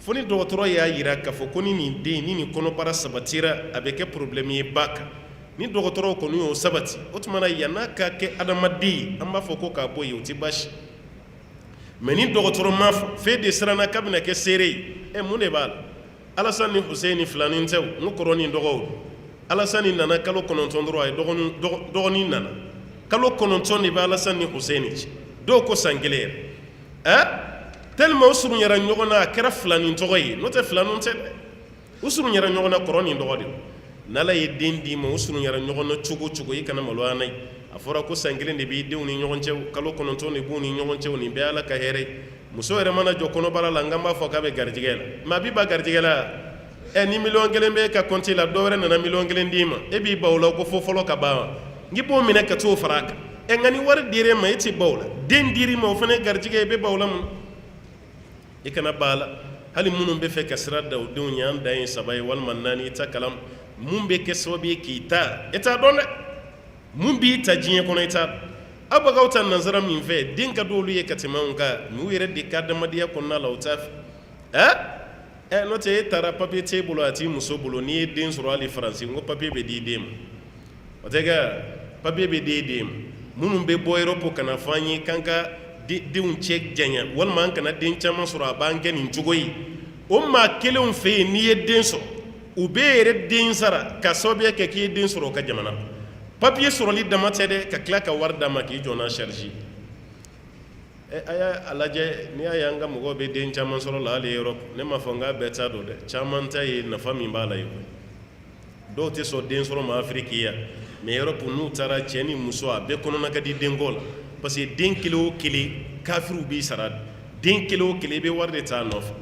fo ni dɔgɔtɔrɔ y'a jira k'a fɔ ko ni nin den ni nin kɔnɔbara sabatira a bɛ kɛ problème ye ba kan ni dɔgɔtɔrɔw kɔni y'o sabati o tuma na yan'a ka kɛ adamaden ye an b'a fɔ ko k'a bɔ yen o tɛ baasi mais ni dɔgɔtɔrɔ m'a fɔ f'e de siranna k'a bɛna kɛ seere ye mun de b'a la Alasani ni Huseni filanin tɛ o n kɔrɔ ni dɔgɔw Alasani nana kalo 9 dɔrɔn a ye dɔgɔnin nana kalo 9 de bɛ Alasani ni Huseni cɛ dɔw ko san 1 yɛrɛ tellement u surunyara ɲɔgɔn na a kɛra filanin tɔgɔ ye n'o tɛ filanin tɛ dɛ u surunyara ɲɔgɔn na kɔrɔ ni dɔgɔ de n'Ala ye den d'i ma u surunyara ɲɔgɔn na cogo cogo i kana maloya n'a ye a fɔra ko san 1 de b'i denw ni ɲɔgɔn cɛ kalo 9 de b'u ni ɲɔgɔn cɛ nin bɛɛ Ala ka hɛrɛ ye muso yɛrɛ mana jɔ kɔnɔbara la n kan b'a fɔ k'a bɛ garijɛgɛ la mais a b'i ba garijɛgɛ la ni miliyɔn 1 bɛ e ka compte la dɔ wɛrɛ nana miliyɔn 1 d'i ma e b'i ba o la ko fo fɔlɔ ka ban wa n'i b'o minɛ ka t'o fara a kan nka ni wari dir'e ma e tɛ ba o la den dir'i ma o fana ye garijɛgɛ ye e bɛ ba o la mun i kana ba a la hali minnu bɛ fɛ ka sira da u denw ɲɛ an dan ye 3 ye walima 4 i ta kalam mun bɛ kɛ sababu ye k'i ta e t'a dɔn dɛ mun b'i ta diɲɛ kɔnɔ i t'a dɔn aw bɛ k'aw ta nansara min fɛ den ka di olu ye ka tɛmɛ anw kan mais u yɛrɛ de ka adamadenya kɔnɔna la u t'a fɛ n'o tɛ e taara papier t'e bolo a t'i muso bolo n'i ye den sɔrɔ hali faransi n ko papier bɛ di i den ma o tɛ kɛ papier bɛ di i den ma minnu bɛ bɔ Europe ka na fɔ an ye k'an ka denw cɛ janya walima an kana den caman sɔrɔ a b'an kɛ nin cogo ye o maa kelenw fɛ yen n'i ye den sɔrɔ u bɛ yɛrɛ den sara ka sababuya kɛ k'i ye den sɔrɔ o ka jamana kɔnɔ papier sɔrɔli dama tɛ dɛ ka tila ka wari d'a ma k'i jɔ n'a charge a y'a lajɛ n'i y'a ye an ka mɔgɔw bɛ den caman sɔrɔ la hali Europe ne m'a fɔ n k'a bɛɛ t'a dɔn dɛ caman ta ye nafa min b'a la ye dɔw tɛ sɔn den sɔrɔ ma Afiriki yan mais Europe n'u taara cɛ ni muso a bɛɛ kɔnɔna ka di denko la parce que den kelen o kelen kafiriw b'i sara den kelen o kelen i bɛ wari de t'a nɔfɛ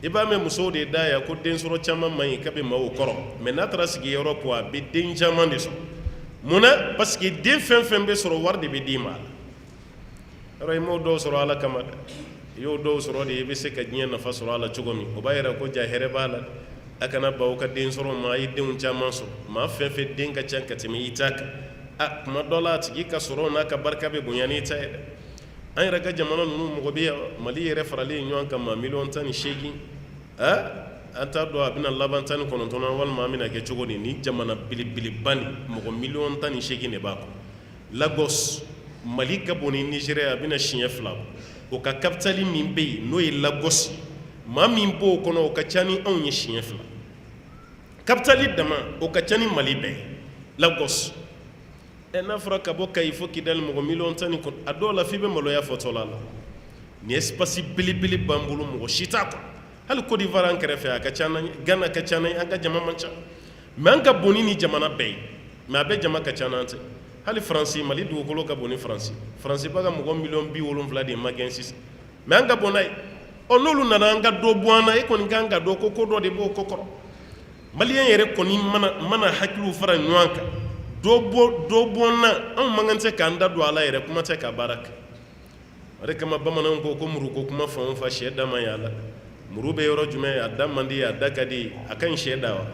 i b'a mɛn musow de da yan ko den sɔrɔ caman man ɲi k'a bɛ maaw kɔrɔ mais n'a taara sigi Europe a bɛ den caman de sɔrɔ munna parce que den fɛn fɛn bɛ sɔrɔ wari de bɛ d'i ma yɔrɔ i m'o dɔw sɔrɔ Ala kama dɛ i y'o dɔw sɔrɔ de i bɛ se ka diɲɛ nafa sɔrɔ a la cogo min o b'a yira ko ja hɛrɛ b'a la a kana baw ka den sɔrɔ ma a ye denw caman sɔrɔ maa fɛn fɛn den ka ca ka tɛmɛ i ta kan kuma dɔ la a tigi ka sɔrɔ n'a ka barika bɛ bonya n'i ta ye dɛ an yɛrɛ ka jamana ninnu mɔgɔ bɛ yan Mali yɛrɛ faralen ɲɔgɔn kan ma 18,8 an t'a dɔn a bɛna laban 19 walima an bɛna kɛ cogo di ni jamana belebeleba nin mɔgɔ 18,8 de b'a kɔnɔ Lagos Mali ka bon ni Nigeria a bɛna siɲɛ 2 o ka capitale min bɛ yen n'o ye Lagos maa min b'o kɔnɔ o ka ca ni anw ye siɲɛ 2 capitale dama o ka ca ni Mali bɛɛ ye Lagos n'a fɔra ka bɔ Kayi fo Kidali mɔgɔ 10,000 a dɔw la f'i bɛ maloya fɔtɔla la ni espace belebele b'an bolo mɔgɔ si t'a kɔnɔ hali Côte d'Ivoire an kɛrɛfɛ a ka ca n'an ye Ghana ka ca n'an ye an ka jama man ca mais an ka bon ni jamana bɛɛ ye mais a bɛɛ jama ka ca n'an tɛ hali Faransi Mali dugukolo ka bon ni Faransi ba ka mɔgɔ 70,000 de ye magɛn sisan mais an ka bon n'a ye n'olu nana an ka dɔ bɔ an na e kɔni kan ka dɔn ko ko dɔ de b'o ko kɔrɔ maliyɛn yɛrɛ kɔni mana hakiliw fara ɲɔgɔn kan dɔ bɔ na anw man kan tɛ k'an da don a la yɛrɛ kuma tɛ ka baara kɛ o de kama bamananw ko muru ko kuma fan o fan sɛ da man ɲi a la muru bɛ yɔrɔ jumɛn a da man di a da ka di a ka ɲi sɛ da wa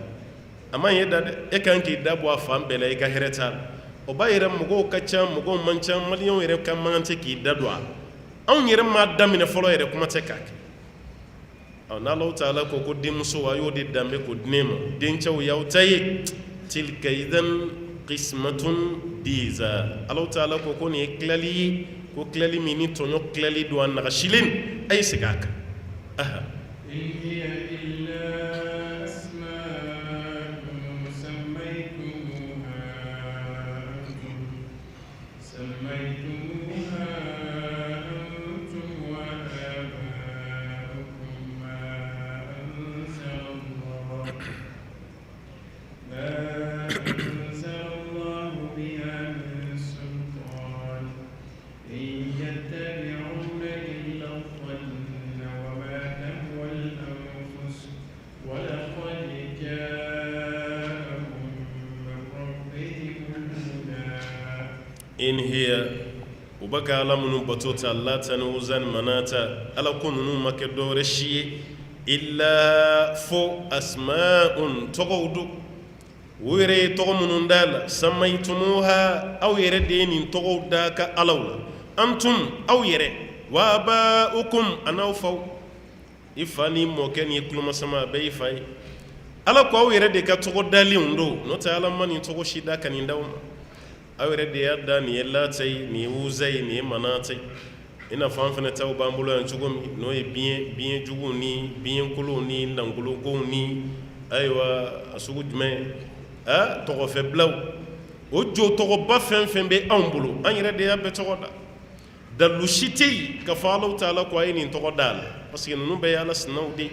a man ɲi e da dɛ e kan k'i da bɔ a fan bɛɛ la i ka hɛrɛ t'a la o b'a yɛrɛ mɔgɔw ka ca mɔgɔw man ca maliyɛnw yɛrɛ ka man kan tɛ k'i da don a la anw yɛrɛ m'a daminɛ fɔlɔ yɛrɛ kuma tɛ k'a kɛ n'Alahu Taala ko denmuso a y'o de danbe k'o di ne ma dencɛw y'aw ta ye tilka idan qismatun diza Alahu Taala ko nin ye tilali ye ko tilali min ni tɔɲɔ tilali don a nagasilen a ye segin a kan in hiya ubaka ala munu batota lata na uzan manata ala kununu make dore shi illa fo asma'un togawdu wire togmunun dal samaitumuha aw yere denin togawda ka alawla antum aw yere wa ba'ukum anawfaw ifani moken yikluma sama bayfay ala ko aw yere de ka togodali undo no ta ala mani togo shida kanindaw aw yere de yadda ni yellatay ni uzay ni manatay ina fanfana taw bambulo en tugomi no e bien jugu ni bien kulu ni ndangulu go ni aywa asugu jme a togo feblaw o jo togo ba fenfembe ambulo an yere de yabbe togo da dalu shiti ka faalo taala ko ayni togo dal parce que nunu be yalla snawdi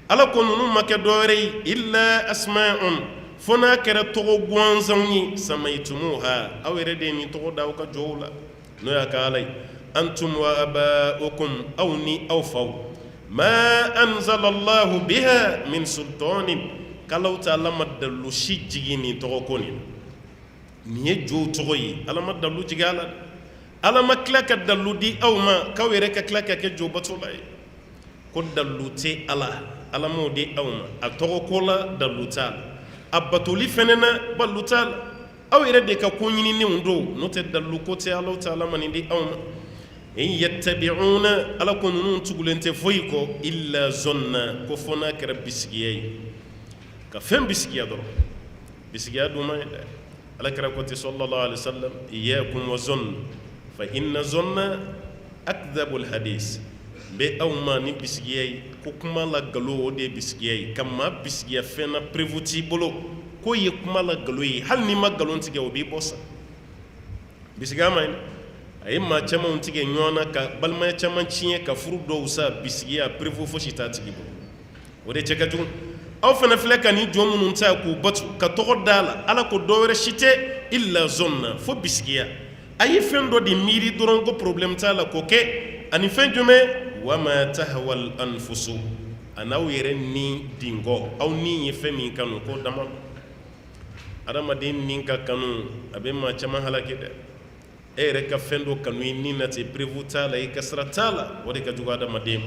ala ko nunu make doore illa asma'un fona kera togo gwanzanni samaitumuha aw yere de ni togo da ka jowla no ya ka alay أنتم وآباؤكم أوني أوفوا ما أنزل الله بها من سلطان كلو تعالى مدلو شي جيني توكوني ني جو توي على مدلو جيغالا على ما كلاك دلو دي أو ما كويرك كلاك كجو بطولاي كود دلو تي على مو دي أو ما أتوكولا دلو تال أبطولي فننا بلو تال أو يردك كونيني نيوندو نوتي دلو كوتي على تعالى من دي أو ما إن يتبعون على كونون تقولين تفويكو إلا زنا كفنا كرب بسكياي كفن بسكيا درو بسكيا دوما على كركوتي صلى الله عليه وسلم إياكم وزن فإن زنا أكذب الحديث بأوما نبسكياي كوكما لا غلو دي بسكياي كما بسكيا فينا بريفوتي بولو كو يكما لا غلوي هل نما غلون تيجي وبي بوسا بسكيا ماين ay ma chama untige nyona ka balma chama chinye ka furu do usa bisiya prevu fo shita tigibo wode cheka tu aw fana fleka ni jomu nun ta ku batu ka to dala ala ko do were shite illa zonna fo bisiya ay fendo di miri doron ko problem ta la ko ke ani fenjume wa ma tahwal anfusu anaw yere ni dingo aw ni yefemi kanu ko dama adama din ninka kanu abe ma chama halake de ere ka fendo kanu ni nati prevu tala e kasra tala wode ka jugada madem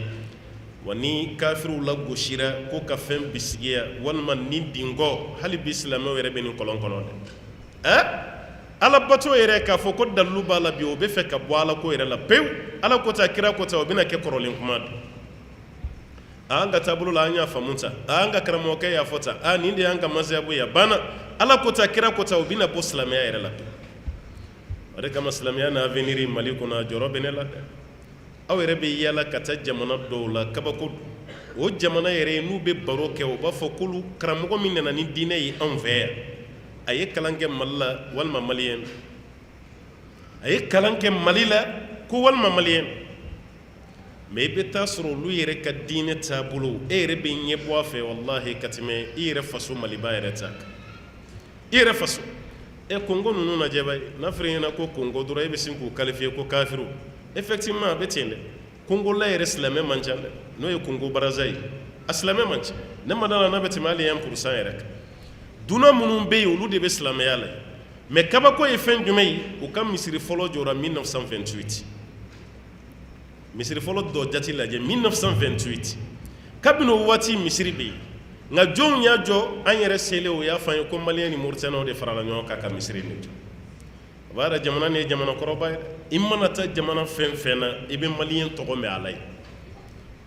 wani kafiru la goshira ko ka fen bisiya wal man ni dingo hali bislama were beni kolon kolon ala bato ere ka fo ko dallu bala bi o be fe ka bwala ko ere la pew ala ko ta kira ko ta obina ke korolin kuma anga tabulu la anya famunta anga karamo ke ya fota ani ndi anga mazabu ya bana ala ko ta kira ko ta obina poslam ya ere la ade kama islamiya na avenir mali ko na joro benela aw yere be yala kata jamana dowla kabako o jamana yere nu be baro ke o ba fo kulu karamogo min na ni dine yi envers aye kalanke malla wal mamalien aye kalanke malila ko wal mamalien me be tasro lu yere ka dine tabulo ere be nyebo afa wallahi katime ire faso maliba yere tak ire faso e Congo nunu na jeba na frena ko Congo dura e be sinku qualifier ko kafiru effectivement betende Congo la yere islame manjande no e Congo barazai aslame manch ne madala na beti mali 1% yere duna munun be yulu de be islame yala mais kaba ko e fen jumay o kam misiri folo jora 1928 misiri folo do jati la je 1928 kabino wati misiri be nga jom nya jo anyere sele o ya fan ko malien ni mauritano de farala nyoka ka misri ni wara jamana ne jamana koroba imana ta jamana fen fena ibe malien to go me alay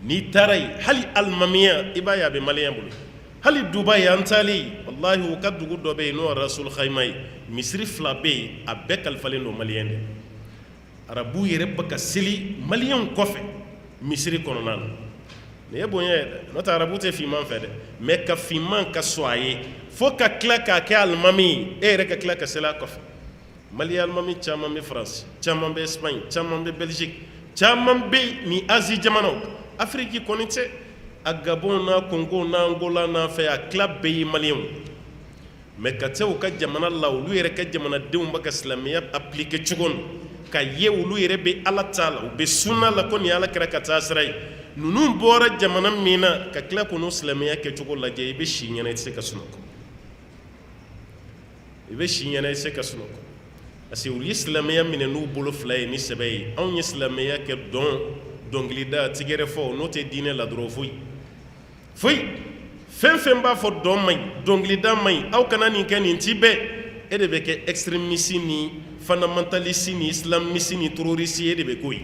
ni taray hali almamiya ibaya be malien bulu hali dubai antali wallahi o kaddu do be no rasul khaymay misri flabe abekal falendo malien de arabu yere baka sili malien kofe misri kononan ne bonye no ta rabute fi man fede mais ka fi man ka soye fo ka klaka ka almami ere ka klaka sela kof mali almami chama be France chama be Espagne chama be Belgique chama be ni Asie jamano Afrique konite a Gabon na Congo na Angola na fe a club be malien mais ka tew ka jamana lawlu ere ka jamana deum baka islamiyya appliquer chugon ka yewlu ere be Allah taala be sunna la kon yalla kra ka tasray nunun bora jamana mina ka kila kuno islamiya ke cogo lajɛ ibe shiɲɛna ite se ka sunɔgɔ ibe shiɲɛna ite se ka sunɔgɔ parce que olu ye silamɛya minɛ n'u bolo fila ye ni sɛbɛ ye anw ye silamɛya kɛ dɔnkilida tigɛrɛ fɔ n'o tɛ diinɛ la dɔrɔn foyi fɛn fɛn b'a fɔ dɔn man ɲi dɔnkilida man ɲi aw kana nin kɛ nin ti bɛɛ e de bɛ kɛ extrémiste ni fondamentaliste ni islamiste ni terroriste e de bɛ k'o ye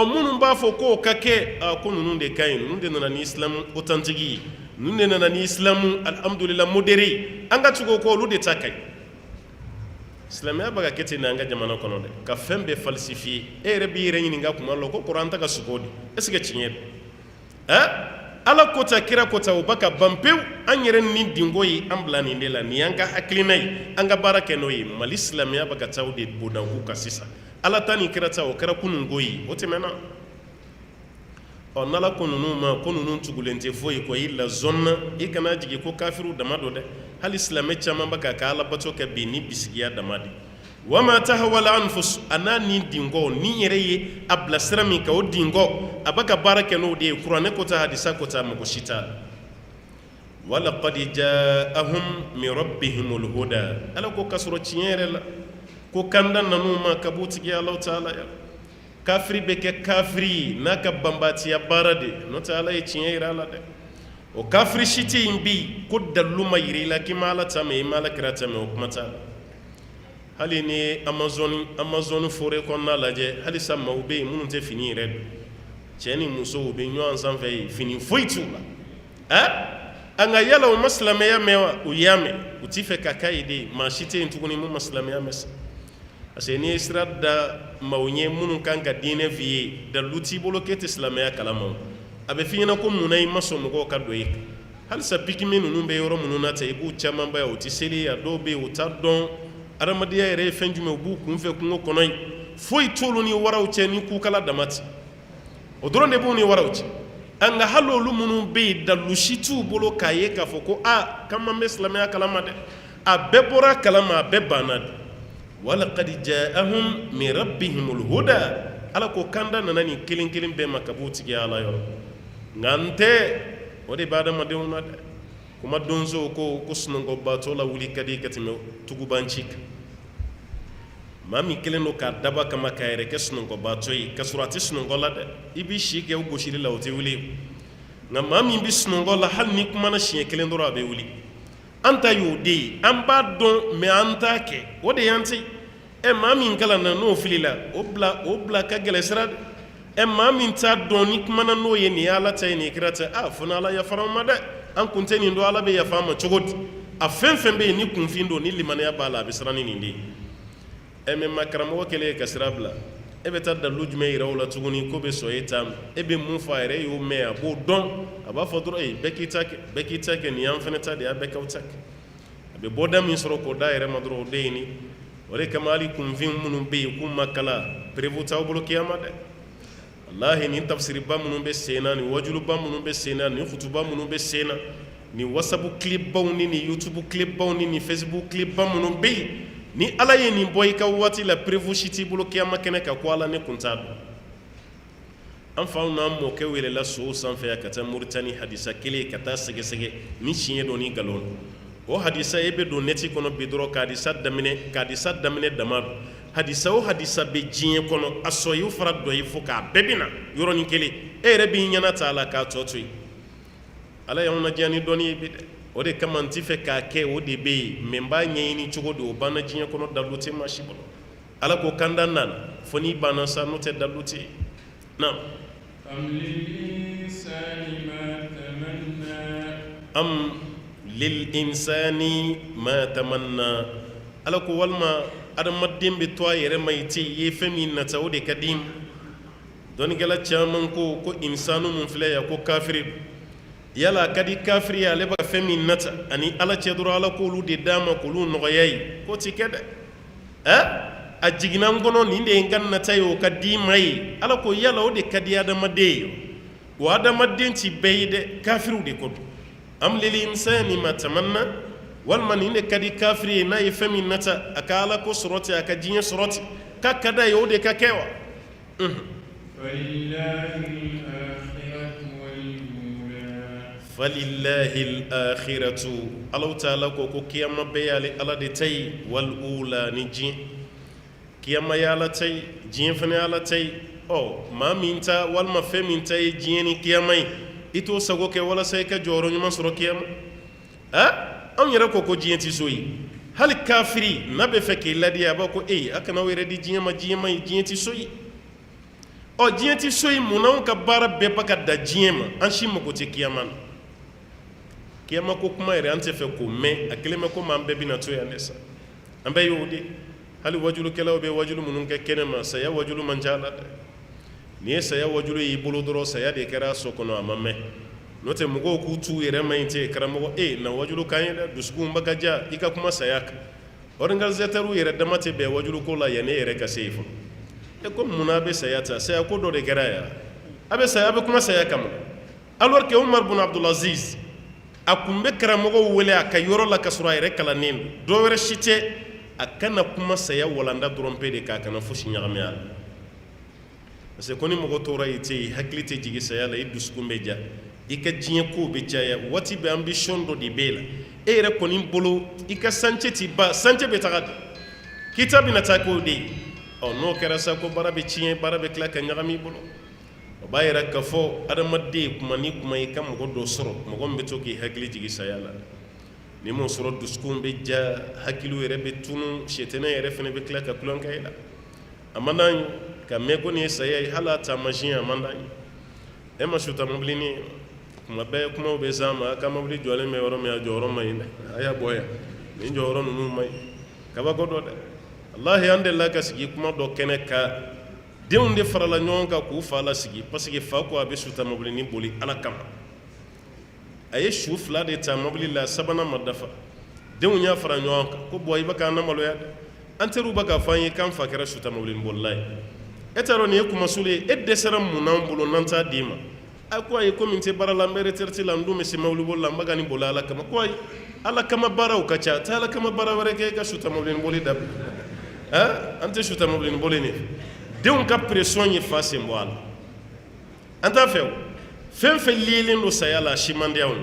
minnu b'a fɔ k'o ka kɛ ko ninnu de ka ɲi ninnu de nana ni islam authentique ye ninnu de nana ni islam alhamdulillah modéré an ka tugu ko olu de ta ka ɲi silamɛya bɛ ka kɛ ten n'an ka jamana kɔnɔ dɛ ka fɛn bɛɛ falsifié e yɛrɛ b'i yɛrɛ ɲininka kuma dɔ ko kuran ta ka sogo di est ce que tiɲɛ don ala kota kira kota o ba ka ban pewu an yɛrɛ ni dingo ye an bila nin de la nin y'an ka hakilina ye an ka baara kɛ n'o ye mali silamɛya bɛ ka taa o de bondanko kan sisan ala ta ni kira ta o kɛra kununko ye o tɛmɛna n'ala ko ninnu ma ko ninnu tugulen tɛ foyi kɔ i la zɔnna i kana jigin ko kafiru dama don dɛ hali silamɛ caman bɛ ka ala bato kɛ bi ni bisigiya dama de wama tahawala anfus a n'a ni dingo ni yɛrɛ ye a bilasira min ka o dingo a bɛ ka baara kɛ n'o de ye kuranɛ kota hadisa kota mɔgɔ si t'a la walaqad jaahum min rabbihimul huda ala ko k'a sɔrɔ tiɲɛ yɛrɛ la ko kanda nanu ma ka b'u tigi Alahu taala ya kafiri bɛ kɛ kafiri n'a ka banbatiya baara de n'o tɛ ala ye tiɲɛ yira a la dɛ o kafiri si tɛ yen bi ko dalilu ma yira i la k'i ma ala ta mɛn i ma ala kira ta mɛn o kuma t'a la hali ni ye amazon forêt kɔnɔna lajɛ halisa maaw bɛ yen minnu tɛ fini yɛrɛ don cɛ ni musow bɛ ɲɔgɔn sanfɛ yen fini foyi t'u la an ka yala u ma silamɛya mɛn wa u y'a mɛn u t'i fɛ ka k'a ye de maa si tɛ yen tuguni mun ma silamɛya mɛn sa parce que n'i ye sira da maaw ɲɛ minnu kan ka diinɛ f'i ye dalilu t'i bolo k'e tɛ silamɛya kalama a bɛ f'i ɲɛna ko munna i ma sɔn mɔgɔw ka don i kan halisa pikimi ninnu bɛ yɔrɔ minnu na ten i b'u caman ba ye u tɛ seli a dɔw bɛ yen u t'a dɔn adamadenya yɛrɛ ye fɛn jumɛn u b'u kunfɛ kungo kɔnɔ yen foyi t'olu ni waraw cɛ ni kukala dama tɛ o dɔrɔn de b'u ni waraw cɛ an ka hali olu minnu bɛ yen dalilu si t'u bolo k'a ye k'a fɔ ko k'an bɛ silamɛya kalama dɛ a bɛɛ bɔra kalama a bɛɛ banna de walaqad jaahum min rabbihimul huda ala ko kanda nana nin kelen kelen bɛɛ ma ka b'u tigi ala yɔrɔ nka n tɛ o de b'a adamadenw na dɛ kuma donso ko sunɔgɔbatɔ la wuli ka di ka tɛmɛ tugubanci kan maa min kelen don k'a daba kama k'a yɛrɛ kɛ sunɔgɔbatɔ ye ka sɔrɔ a tɛ sunɔgɔ la dɛ i b'i si kɛ o gosili la o tɛ wuli nka maa min bɛ sunɔgɔ la hali ni kumana siɲɛ kelen dɔrɔn a bɛ wuli an ta y'o de ye an b'a dɔn mɛ an t'a kɛ o de y'an tɛ maa min kalan na n'o filila o bila ka gɛlɛ sira dɛ maa min t'a dɔn ni kumana n'o ye nin ye ala ta ye nin ye kira ta fo ni ala yafara ma dɛ an kun tɛ nin don ala bɛ yafa ma cogo di a fɛn fɛn bɛ yen ni kunfin don ni limaniya b'a la a bɛ siran ni nin de ye mɛ ma karamɔgɔ kɛlen ye ka sira bila e bɛ taa dalilu jumɛn yira o la tuguni ko bɛ sɔn e ta ma e bɛ mun fɔ a yɛrɛ y'o mɛn a b'o dɔn a b'a fɔ dɔrɔn bɛɛ k'i ta kɛ bɛɛ k'i ta kɛ nin y'an fɛnɛ ta de ye a bɛɛ k'aw ta kɛ a bɛ bɔda min sɔrɔ k'o da yɛrɛ ma dɔrɔn o de ye nin o de kama hali kunfin minnu bɛ yen k'u ma kala prévu t'aw bolo kiyama dɛ wallahi nin tafsiriba minnu bɛ sen na nin wajuluba minnu bɛ sen na nin kutuba minnu bɛ sen na ni whatsapp clipbaw ni youtube clipbaw ni facebook clipba minnu bɛ yen ni ala ye nin bɔ i ka waati la prévu si t'i bolo kiyama kɛnɛ kan ko ala ne kun t'a dɔn an faw n'an mɔkɛ welela sow sanfɛ yan ka taa Moritani hadisa kelen ka taa sɛgɛsɛgɛ ni tiɲɛ don ni nkalon don o hadisa e bɛ don neti kɔnɔ bi dɔrɔn k'a hadisa daminɛ dama don hadisa o hadisa bɛ diɲɛ kɔnɔ a sɔ y'o fara dɔ ye fo k'a bɛɛ bɛ na yɔrɔnin kelen e yɛrɛ b'i ɲɛna ta a la k'a tɔ to yen ala y'anw ladiya ni dɔnni ye bi dɛ o de kama n t'i fɛ k'a kɛ o de bɛ yen mɛ n b'a ɲɛɲini cogo di o banna diɲɛ kɔnɔ dalilu tɛ maa si bolo ala ko kanda nana fo n'i banna sa n'o tɛ dalilu tɛ yen na am lil insani ma tamanna ala ko walima adamaden bɛ to a yɛrɛ ma i tɛ ye fɛn min nata o de ka di dɔnnikɛla caman ko insanu mun filɛ yan ko kafiri yala a ka di kafiri ye ale bɛ ka fɛn min nata ani ala cɛ dɔrɔn ala k'olu de d'a ma k'olu nɔgɔya ye k'o ti kɛ dɛ a jiginna n kɔnɔ nin de ye n ka nata ye o ka di ma ye ala ko yala o de ka di adamaden ye o adamaden ti bɛɛ ye dɛ kafiriw de ko don am lil insani ma tamanna walima nin de ka di kafiri ye n'a ye fɛn min nata a ka ala ko sɔrɔ ten a ka diɲɛ sɔrɔ ten k'a ka d'a ye o de ka kɛ wa falillahi al-akhiratu Allah ta'ala ko kiyama be yale ala de tay wal ula ni jin kiyama yala tay jin fane yala tay o ma minta wal ma fe minta e jin ni kiyama ito sago ke wala say ka joro nyuma soro kiyama am yere ko jin ti soyi hal kafiri nabe fe ke ladiya ba ko akana were di jin ma jin ti soyi o jin ti soyi munaw ka bara be baka da jin ma an shi mako te kiyama kiyama ko kuma yɛrɛ an tɛ fɛ k'o mɛn a kelen bɛ ko maa bɛɛ bɛna to yan de sa an bɛɛ y'o de hali wajulukɛlaw bɛ wajulu minnu kɛ kɛnɛ ma saya wajulu man ca la dɛ n'i ye saya wajulu y'i bolo dɔrɔn saya de kɛra a so kɔnɔ a ma mɛn n'o tɛ mɔgɔw k'u t'u yɛrɛ ma ɲi ten karamɔgɔ na wajulu kan ye dɛ dusukun bɛ ka diya i ka kuma saya kan organisatɛriw yɛrɛ dama tɛ bɛn wajulu ko la yanni e yɛrɛ ka se yen fɔlɔ ko munna a bɛ saya ta saya ko dɔ de kɛra yan a bɛ kuma saya kama alors que Umar bin Abdulaziz a kun bɛ karamɔgɔw wele a ka yɔrɔ la ka sɔrɔ a yɛrɛ kalannen dɔ wɛrɛ si tɛ a kana kuma saya walanda dɔrɔn pe de k'a kana fosi ɲagami a la parce que ko ni mɔgɔ tora i tɛ yen hakili tɛ jigin saya la i dusukun bɛ ja i ka diɲɛ kow bɛ caya waati bɛ ambition dɔ de b'e la e yɛrɛ kɔni bolo i ka sanche ti ba sanche bɛ taga di kita bɛna taa k'o de ye n'o kɛra sa ko baara bɛ tiɲɛ baara bɛ tila ka ɲagami i bolo o b'a yɛrɛ k'a fɔ adamaden kuma ni kuma i ka mɔgɔ dɔ sɔrɔ mɔgɔ min bɛ to k'i hakili jigin saya la ni m'o sɔrɔ dusukun bɛ ja hakiliw yɛrɛ bɛ tunu sɛtɛnɛ yɛrɛ fana bɛ tila ka tulonkɛ i la a man d'an ye ka mɛn ko nin ye saya ye hali a taamasiyɛn a man d'an ye e ma suta mobilinin kuma bɛɛ kumaw bɛ s'an ma a ka mobili jɔlen bɛ yɔrɔ min a jɔyɔrɔ man ɲi dɛ a y'a bɔ yan nin jɔyɔrɔ ninnu man ɲi kabako dɔ dɛ walahi an delila ka sigi kuma dɔ kɛnɛ ka denw de farala ɲɔgɔn kan k'u fa lasigi parce que fa ko a bɛ suta mobilinin boli ala kama a ye su 2 de ta mobili la sabanan ma dafa denw y'a fara ɲɔgɔn kan ko bɔn i bɛ k'an namaloya dɛ an teriw bɛ k'a fɔ an ye k'an fa kɛra suta mobilinin bolila ye e t'a dɔn nin ye kumasuli ye e dɛsɛra mun n'an bolo n'an t'a d'i ma a ko ayi komi n tɛ baara la n bɛ retraite la n dun bɛ se mobili boli la n bɛ ka nin boli ala kama ko ayi ala kama baaraw ka ca taa ala kama baara wɛrɛ kɛ e ka suta mobilinin boli dabila an tɛ suta mobilinin boli nin denw ka pression ye fa sen bɔ a la an t'a fɛ o fɛn fɛn lielen don saya la a si man di anw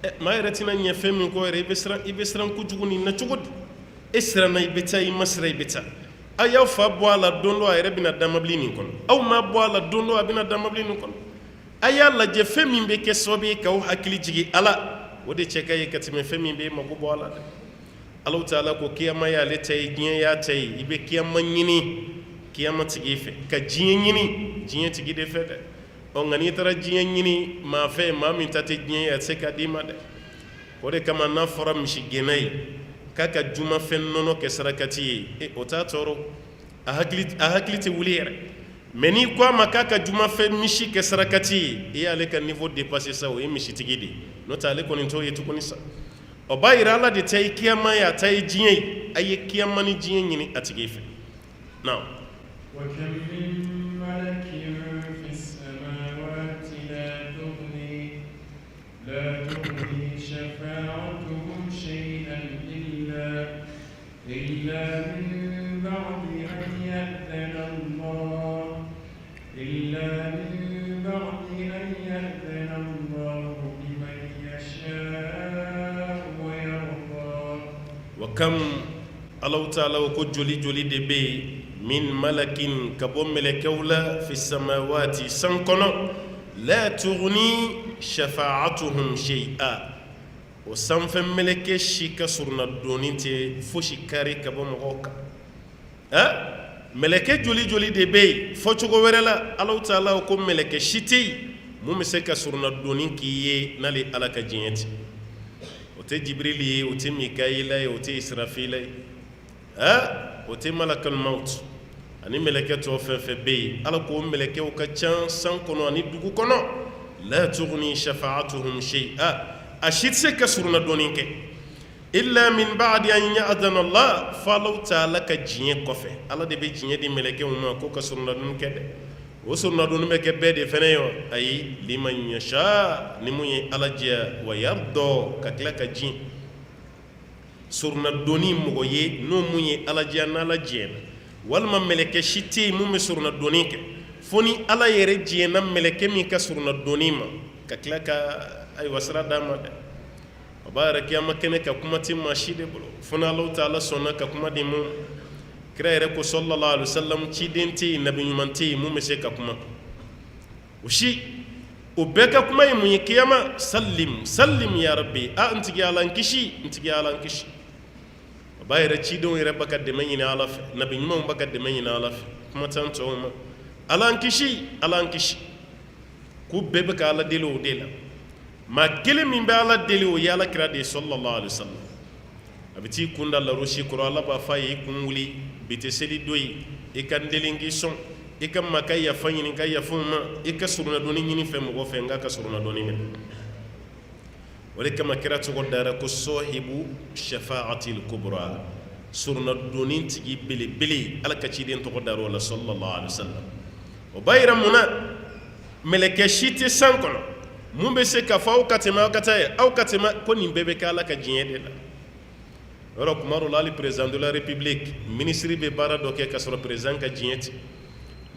ye maa yɛrɛ tɛna ɲɛ fɛn min kɔ yɛrɛ i bɛ siran kojugu nin na cogo di e siranna i bɛ taa i ma siran i bɛ taa a y'aw fa bɔ a la don dɔ a yɛrɛ bɛna da mobili nin kɔnɔ aw ma bɔ a la don dɔ a bɛna da mobili nin kɔnɔ a y'a lajɛ fɛn min bɛ kɛ sababu ye k'aw hakili jigin ala o de cɛ ka ye ka tɛmɛ fɛn min bɛ e mako bɔ a la dɛ Allahu Ta'ala ko kiyama y'ale ta ye diɲɛ y'a ta ye i bɛ kiyama ɲini kiyama tigi fɛ ka diɲɛ ɲini diɲɛ tigi de fɛ dɛ nka n'i taara diɲɛ ɲini maa fɛ maa min ta tɛ diɲɛ ye a tɛ se k'a d'i ma dɛ o de kama n'a fɔra misigɛnna ye k'a ka jumafɛn nɔnɔ kɛ sarakati ye o t'a tɔɔrɔ a hakili tɛ wuli yɛrɛ mɛ n'i ko a ma k'a ka jumafɛn misi kɛ sarakati ye i y'ale ka niveau dépassé sa o ye misitigi de ye n'o tɛ ale kɔni t'o ye tuguni sa o b'a yira ala de ta ye kiyama ye a ta ye diɲɛ ye a ye kiyama ni diɲɛ ɲini a tigi fɛ naam وكم من ملك في السماوات لا تغني شفاعتهم شيئا إلا من بعد أن يأذن الله لمن يشاء ويرضى وكم الله تعالى وكجولي جولي دبي من ملك كبو ملكولا في السماوات سنكنا لا تغني شفاعتهم شيئا وسنف ملك شيكا سرنا دونينتي فوشي كاري كبو مغوكا ملك جولي جولي دبي فوشوغو ورلا الله تعالى وكم ملك شيتي ممسكا سرنا دونين كي نالي على كجينتي وتي جبريل وتي ميكائيل وتي إسرافيل وتي ملك الموت ani meleke to fɛn fɛn bɛ yen ala k'o melekew ka ca san kɔnɔ ani dugu kɔnɔ la tughni shafa'atuhum shay'a a si tɛ se ka suruna dɔɔni kɛ illa min ba'di an ya'dana Allah fa Allahu Ta'ala ka diɲɛ kɔfɛ ala de bɛ diɲɛ di melekew ma ko ka suruna dɔɔni kɛ dɛ o suruna dɔɔni bɛ kɛ bɛɛ de fɛnɛ ye ayi liman yasha ni mun ye ala diya wa yarda ka tila ka diɲɛ suruna dɔɔni mɔgɔ ye n'o mun ye ala diya n'ala diɲɛ walma meleke shiti mun bɛ suruna dɔɔni kɛ fo ni ala yɛrɛ diɲɛna meleke min ka suruna dɔɔni ma ka tila ka ayiwa sira d'a ma dɛ o b'a yɛrɛ kiyama kɛnɛ ka kuma ti maa si de bolo fo ni Alahu taala sɔnna ka kuma di mun kira yɛrɛ ko sallallahu alaihi wasallam ciden tɛ yen nabi ɲuman tɛ yen mun bɛ se ka kuma o si o bɛɛ ka kuma ye mun ye kiyama sallim sallim ya rabbi a n tigi ala n kisi n tigi ala n kisi o b'a yɛrɛ cidenw yɛrɛ b'a ka dɛmɛ ɲini ala fɛ nabi ɲumanw b'a ka dɛmɛ ɲini ala fɛ kuma t'an tɔw ma ala n kisi ala n kisi k'u bɛɛ bɛ ka ala deli o de la maa kelen min bɛ ala deli o ye ala kira de ye sallallahu alaihi wasallam a bɛ t'i kun da larosi kɔrɔ ala b'a fɔ a ye i kun wuli bi tɛ seli don ye i ka n deli n k'i sɔn i ka maa ka yafa ɲini ka yafa ma i ka surunadonni ɲini fɛ mɔgɔ fɛ n k'a ka surunadonni minɛ o de kama kira tɔgɔ dara ko sɔhibu shafa'atil kubra surunadonni tigi belebele ala ka ciden tɔgɔ dara o la sallallahu alaihi wasallam o b'a yira mun na mɛlɛkɛ si tɛ san kɔnɔ mun bɛ se k'a fɔ aw ka tɛmɛ aw ka taa ye aw ka tɛmɛ ko nin bɛɛ bɛ kɛ ala ka diɲɛ de la yɔrɔ kuma dɔ la hali président de la république ministre bɛ baara dɔ kɛ ka sɔrɔ président ka diɲɛ tɛ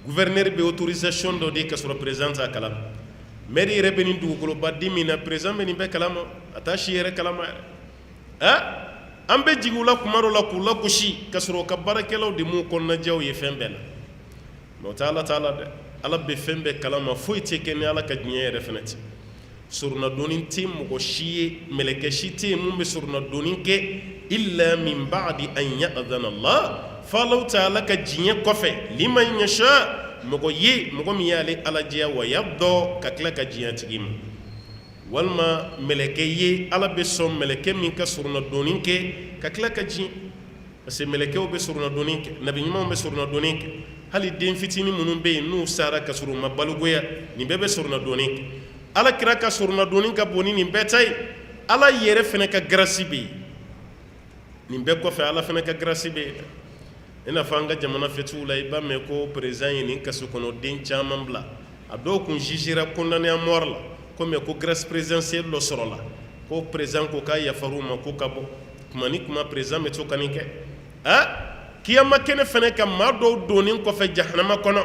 gouverneur bɛ autorisation dɔ di ka sɔrɔ président t'a kalama maire yɛrɛ bɛ nin dugukoloba di min na président bɛ nin bɛɛ kalama a t'a si yɛrɛ kalama yɛrɛ an bɛ jigin u la kuma dɔ la k'u lagosi ka sɔrɔ u ka baarakɛlaw de m'u kɔnɔnajɛw ye fɛn bɛɛ la mais o tɛ ala t'a la dɛ ala bɛ fɛn bɛɛ kalama foyi tɛ kɛ ni ala ka diɲɛ yɛrɛ fɛnɛ tɛ surunadonni tɛ mɔgɔ si ye mɛlɛkɛ si tɛ yen mun bɛ surunadonni kɛ illa min ba'di an ya'dhana Allah fa Alahu ta'ala ka diɲɛ kɔfɛ liman yasha mɔgɔ ye mɔgɔ min y'ale ala diya wa yabdɔ ka tila ka diɲɛ tigi ma walima mɛlɛkɛ ye ala bɛ sɔn mɛlɛkɛ min ka surunadonni kɛ ka tila ka diɲɛ parce que mɛlɛkɛw bɛ surunadonni kɛ nabi ɲumanw bɛ surunadonni kɛ hali den fitinin minnu bɛ yen n'u sara ka sɔrɔ u ma balogoya nin bɛɛ bɛ surunadonni kɛ ala kira ka surunadonni ka bon ni nin bɛɛ ta ye ala yɛrɛ fɛnɛ ka grâce bɛ yen nin bɛɛ kɔfɛ ala fɛnɛ ka grâce bɛ yen i n'a fɔ an ka jamana fɛtiw la i b'a mɛn ko président ye nin kaso kɔnɔ den caman bila a dɔw kun jugera condamné à mort la ko mais ko grâce présidentielle dɔ sɔrɔ la ko président ko k'a yafar'u ma ko ka bɔ kuma ni kuma président bɛ to ka nin kɛ kiyama kɛnɛ fɛnɛ ka maa dɔw donnen kɔfɛ jahanama kɔnɔ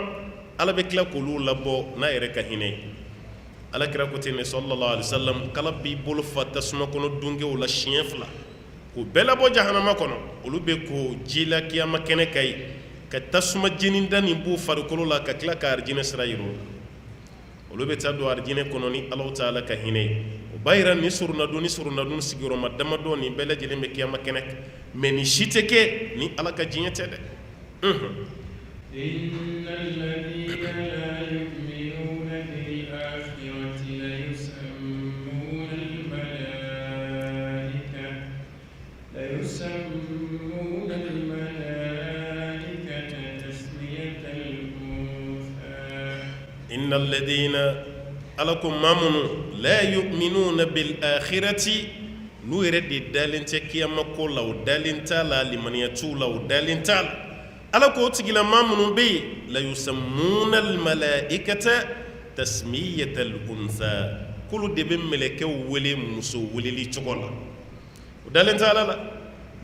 ala bɛ tila k'olu labɔ n'a yɛrɛ ka hinɛ ye ala kira ko ten ne sallallahu alaihi wasallam kala b'i bolo fa tasuma kɔnɔ dunkew la siɲɛ 2 k'u bɛɛ labɔ jahanama kɔnɔ olu bɛ ko ji la kiyama kɛnɛ ka ye ka tasuma jeni da nin b'u farikolo la ka tila ka arijinɛ sira yir'u la olu bɛ taa don arijinɛ kɔnɔ ni Alahu ta'ala ka hinɛ ye o b'a yira nin surunadonni sigiyɔrɔma damadɔ nin bɛɛ lajɛlen bɛ kiyama kɛnɛ kan mais nin si tɛ kɛ ni ala ka diɲɛ tɛ dɛ إن الذين لا يؤمنون بالآخرة ليسمون الملائكة تسمية الأنثى إن الذين ألكم مامون لا يؤمنون بالآخرة نورد دالين تكيما كولا ودالين تالا لمن يتولا ودالين تالا ala ko tigila maa minnu bɛ yen la yusammuna almalaikata tasmiyata al-untha k'olu de bɛ mɛlɛkɛw wele muso weleli cogo la o dalen tɛ ala la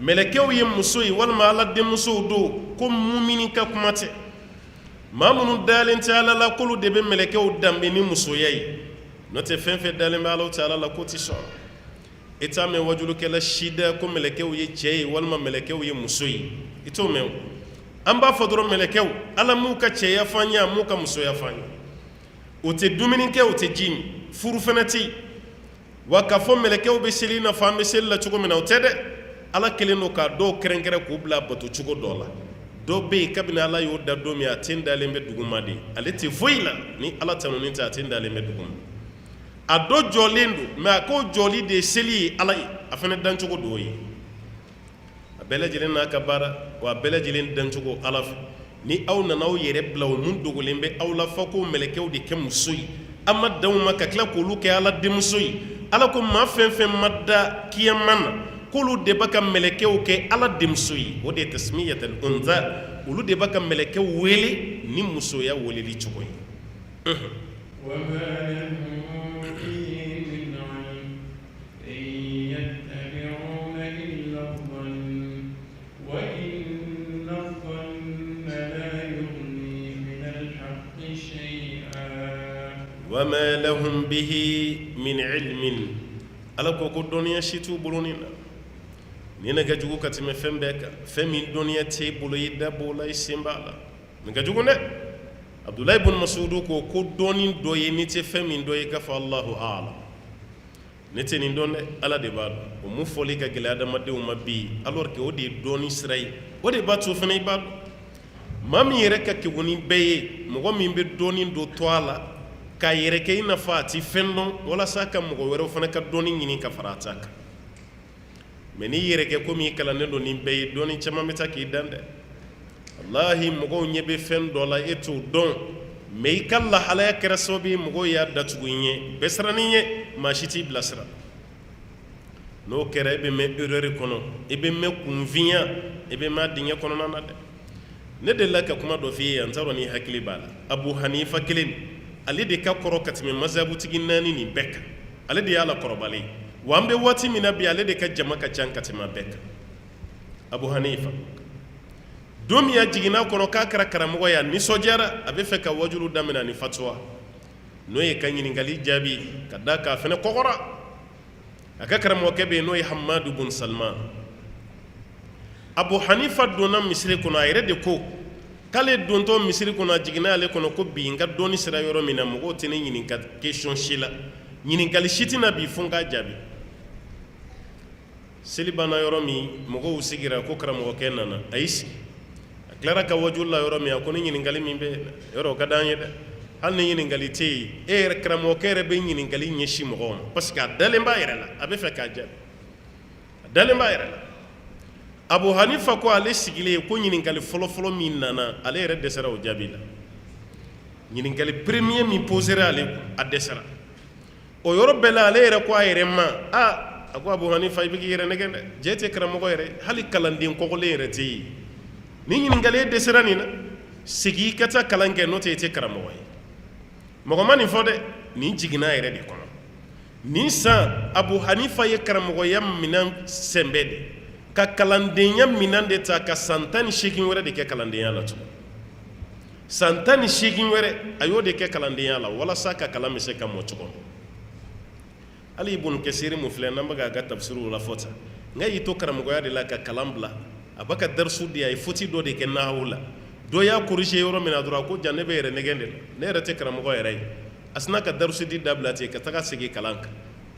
mɛlɛkɛw ye muso ye walima ala denmusow don ko mumini ka kuma tɛ maa minnu dalen tɛ ala la k'olu de bɛ mɛlɛkɛw danbe ni musoya ye n'o tɛ fɛn fɛn dalen bɛ ala tɛ ala la k'o tɛ sɔn i t'a mɛn wajulukɛla si da ko mɛlɛkɛw ye cɛ ye walima mɛlɛkɛw ye muso ye i t'o mɛn an b'a fɔ dɔrɔn mɛlɛkɛw ala m'u ka cɛya fɔ an ye a m'u ka musoya fɔ an ye o tɛ dumuni kɛ o tɛ ji min furu fɛnɛ tɛ yen wa k'a fɔ mɛlɛkɛw bɛ seli i n'a fɔ an bɛ seli la cogo min na o tɛ dɛ ala kelen don k'a dɔw kɛrɛnkɛrɛn k'u bila bato cogo dɔ la dɔ bɛ yen kabini ala y'o da don min a ten dalen bɛ duguma de ale tɛ foyi la ni ala tanunin tɛ a ten dalen bɛ duguma a dɔ jɔlen don mɛ a ko jɔli de ye seli ye ala ye a fɛnɛ dancogo dɔw ye a bɛɛ lajɛlen n'a ka baara wa a bɛɛ lajɛlen dancogo ala fɛ ni aw nana aw yɛrɛ bila o mun dogolen bɛ aw la fɔ ko mɛlɛkɛw de kɛ muso ye an ma dan u ma ka tila k'olu kɛ ala denmuso ye ala ko maa fɛn fɛn ma da kiyama na k'olu de b'a ka mɛlɛkɛw kɛ ala denmuso ye o de ye tasmiyatal untha olu de b'a ka mɛlɛkɛw wele ni musoya weleli cogo ye وما لهم به من علم ala ko ko doniya shitu bulunina ni na gajugu katime fembeka femi doniya te bulu yidda bola simbala ni gajugu ne abdullah ibn mas'ud ko donin doye ni te femi doye ka fa Allahu a'lam ne te ni donne ala de bal o mu foli ka gila da madde o mabbi alors que o de doni sray o de batu fene bal mami yere ka ke woni beye mo min be donin do toala ka yere ke ina fati fendon wala saka mo wero fana ka doni nyini ka farata ka meni yere ke ko mi kala ne do ni be doni chama meta ki dande wallahi mo go nyebe fendo la eto don me kala hala krasobi mo go ya datugunye besraniye mashiti blasra no kere be me erreur kono e be me kunvinya e be ma dinya kono na de ne de la ka kuma do fi antaro ni hakili bala abu hanifa kilim ale de ka koro katime mazhabu tigi nani ni beka ale de yala korobale wambe wati mina bi ale de ka jama ka can katima beka abu hanifa domi ya jigina kono ka kara karamogo ya ni sojara abe fe ka wajulu damina ni fatwa no ye kan yini ngali jabi kada ka fene kokora aka karamo kebe no ye hammadu bin salman abu hanifa dona misri kono ayre de ko kale donto misiri kono jigina ale kono ko bi nga doni sira yoro mina mo tene nyini ka question shila nyini gali shitina bi funga jabi selibana yoro mi mo go usigira ko karamo kenana aisi aklara ka wajulla yoro mi akoni nyini gali mimbe yoro kadanye de hal ni nyini gali te e karamo kere be nyini gali nyeshi mo parce que dale mbayre la abe fe ka jabi dale mbayre la abu hanifa ko ale sigile ko ɲininkali fɔlɔfɔlɔ min nana ale yɛrɛ dɛsɛra o jaabi la ɲininkali premier min posera ale a dɛsɛra o yɔrɔ bɛɛ la ale yɛrɛ ko a yɛrɛ ma a ko abu hanifa i bɛ k'i yɛrɛ nɛgɛ dɛ jɛ tɛ karamɔgɔ yɛrɛ hali kalanden kɔgɔlen yɛrɛ tɛ yen ni ɲininkali dɛsɛra nin na segi ka taa kalan kɛ n'o tɛ i tɛ karamɔgɔ ye mɔgɔ ma nin fɔ dɛ nin jiginna yɛrɛ de kɔnɔ nin san abu hanifa ye karamɔgɔya minan sɛnbɛ de ka kalandenya minan de ta ka santani shekin wɛrɛ de kɛ kalandenya la tugun santani shekin wɛrɛ a y'o de kɛ kalandenya la walasa ka kalan bɛ se ka mɔ cogo min hali ibn kasiri mu filɛ n'an bɛ k'a ka tafsiriw la fɔ tan n ka y'i to karamɔgɔya de la ka kalan bila a b'a ka darisu di a ye foti dɔ de kɛ nahawu la dɔ y'a corriger yɔrɔ min na dɔrɔn a ko jan ne bɛ yɛrɛ nɛgɛn de la ne yɛrɛ tɛ karamɔgɔ yɛrɛ ye a sina ka darisu di dabila ten ka taga segin kalan kan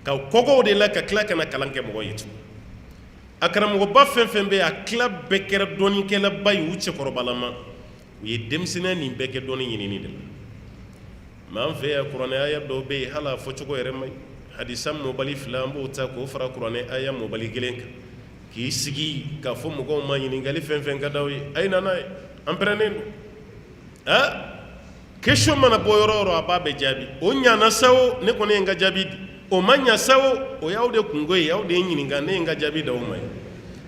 ka kɔgɔw de la ka tila ka na kalan kɛ mɔgɔ ye tugun a karamɔgɔba fɛn fɛn bɛ a tila bɛɛ kɛra dɔɔninkɛlaba ye u cɛkɔrɔbalama u ye denmisɛnniya nin bɛɛ kɛ dɔɔni ɲinini de la mɛ an fɛ yan kuranɛ aya dɔw bɛ yen hali a fɔcogo yɛrɛ ma ɲi hadisa mɔbali fila an b'o ta k'o fara kuranɛ aya mɔbali kelen kan k'i sigi k'a fɔ mɔgɔw ma ɲininkali fɛn fɛn ka d'aw ye a ye na n'a ye an pɛrɛnnen don question mana bɔ yɔrɔ o yɔrɔ a b'a bɛɛ jaabi o ɲana sa o ne kɔni ye n ka jaabi di o ma ɲa sa o y'aw de kungo ye aw de ye ɲininka ne ye n ka jaabi d'aw ma ye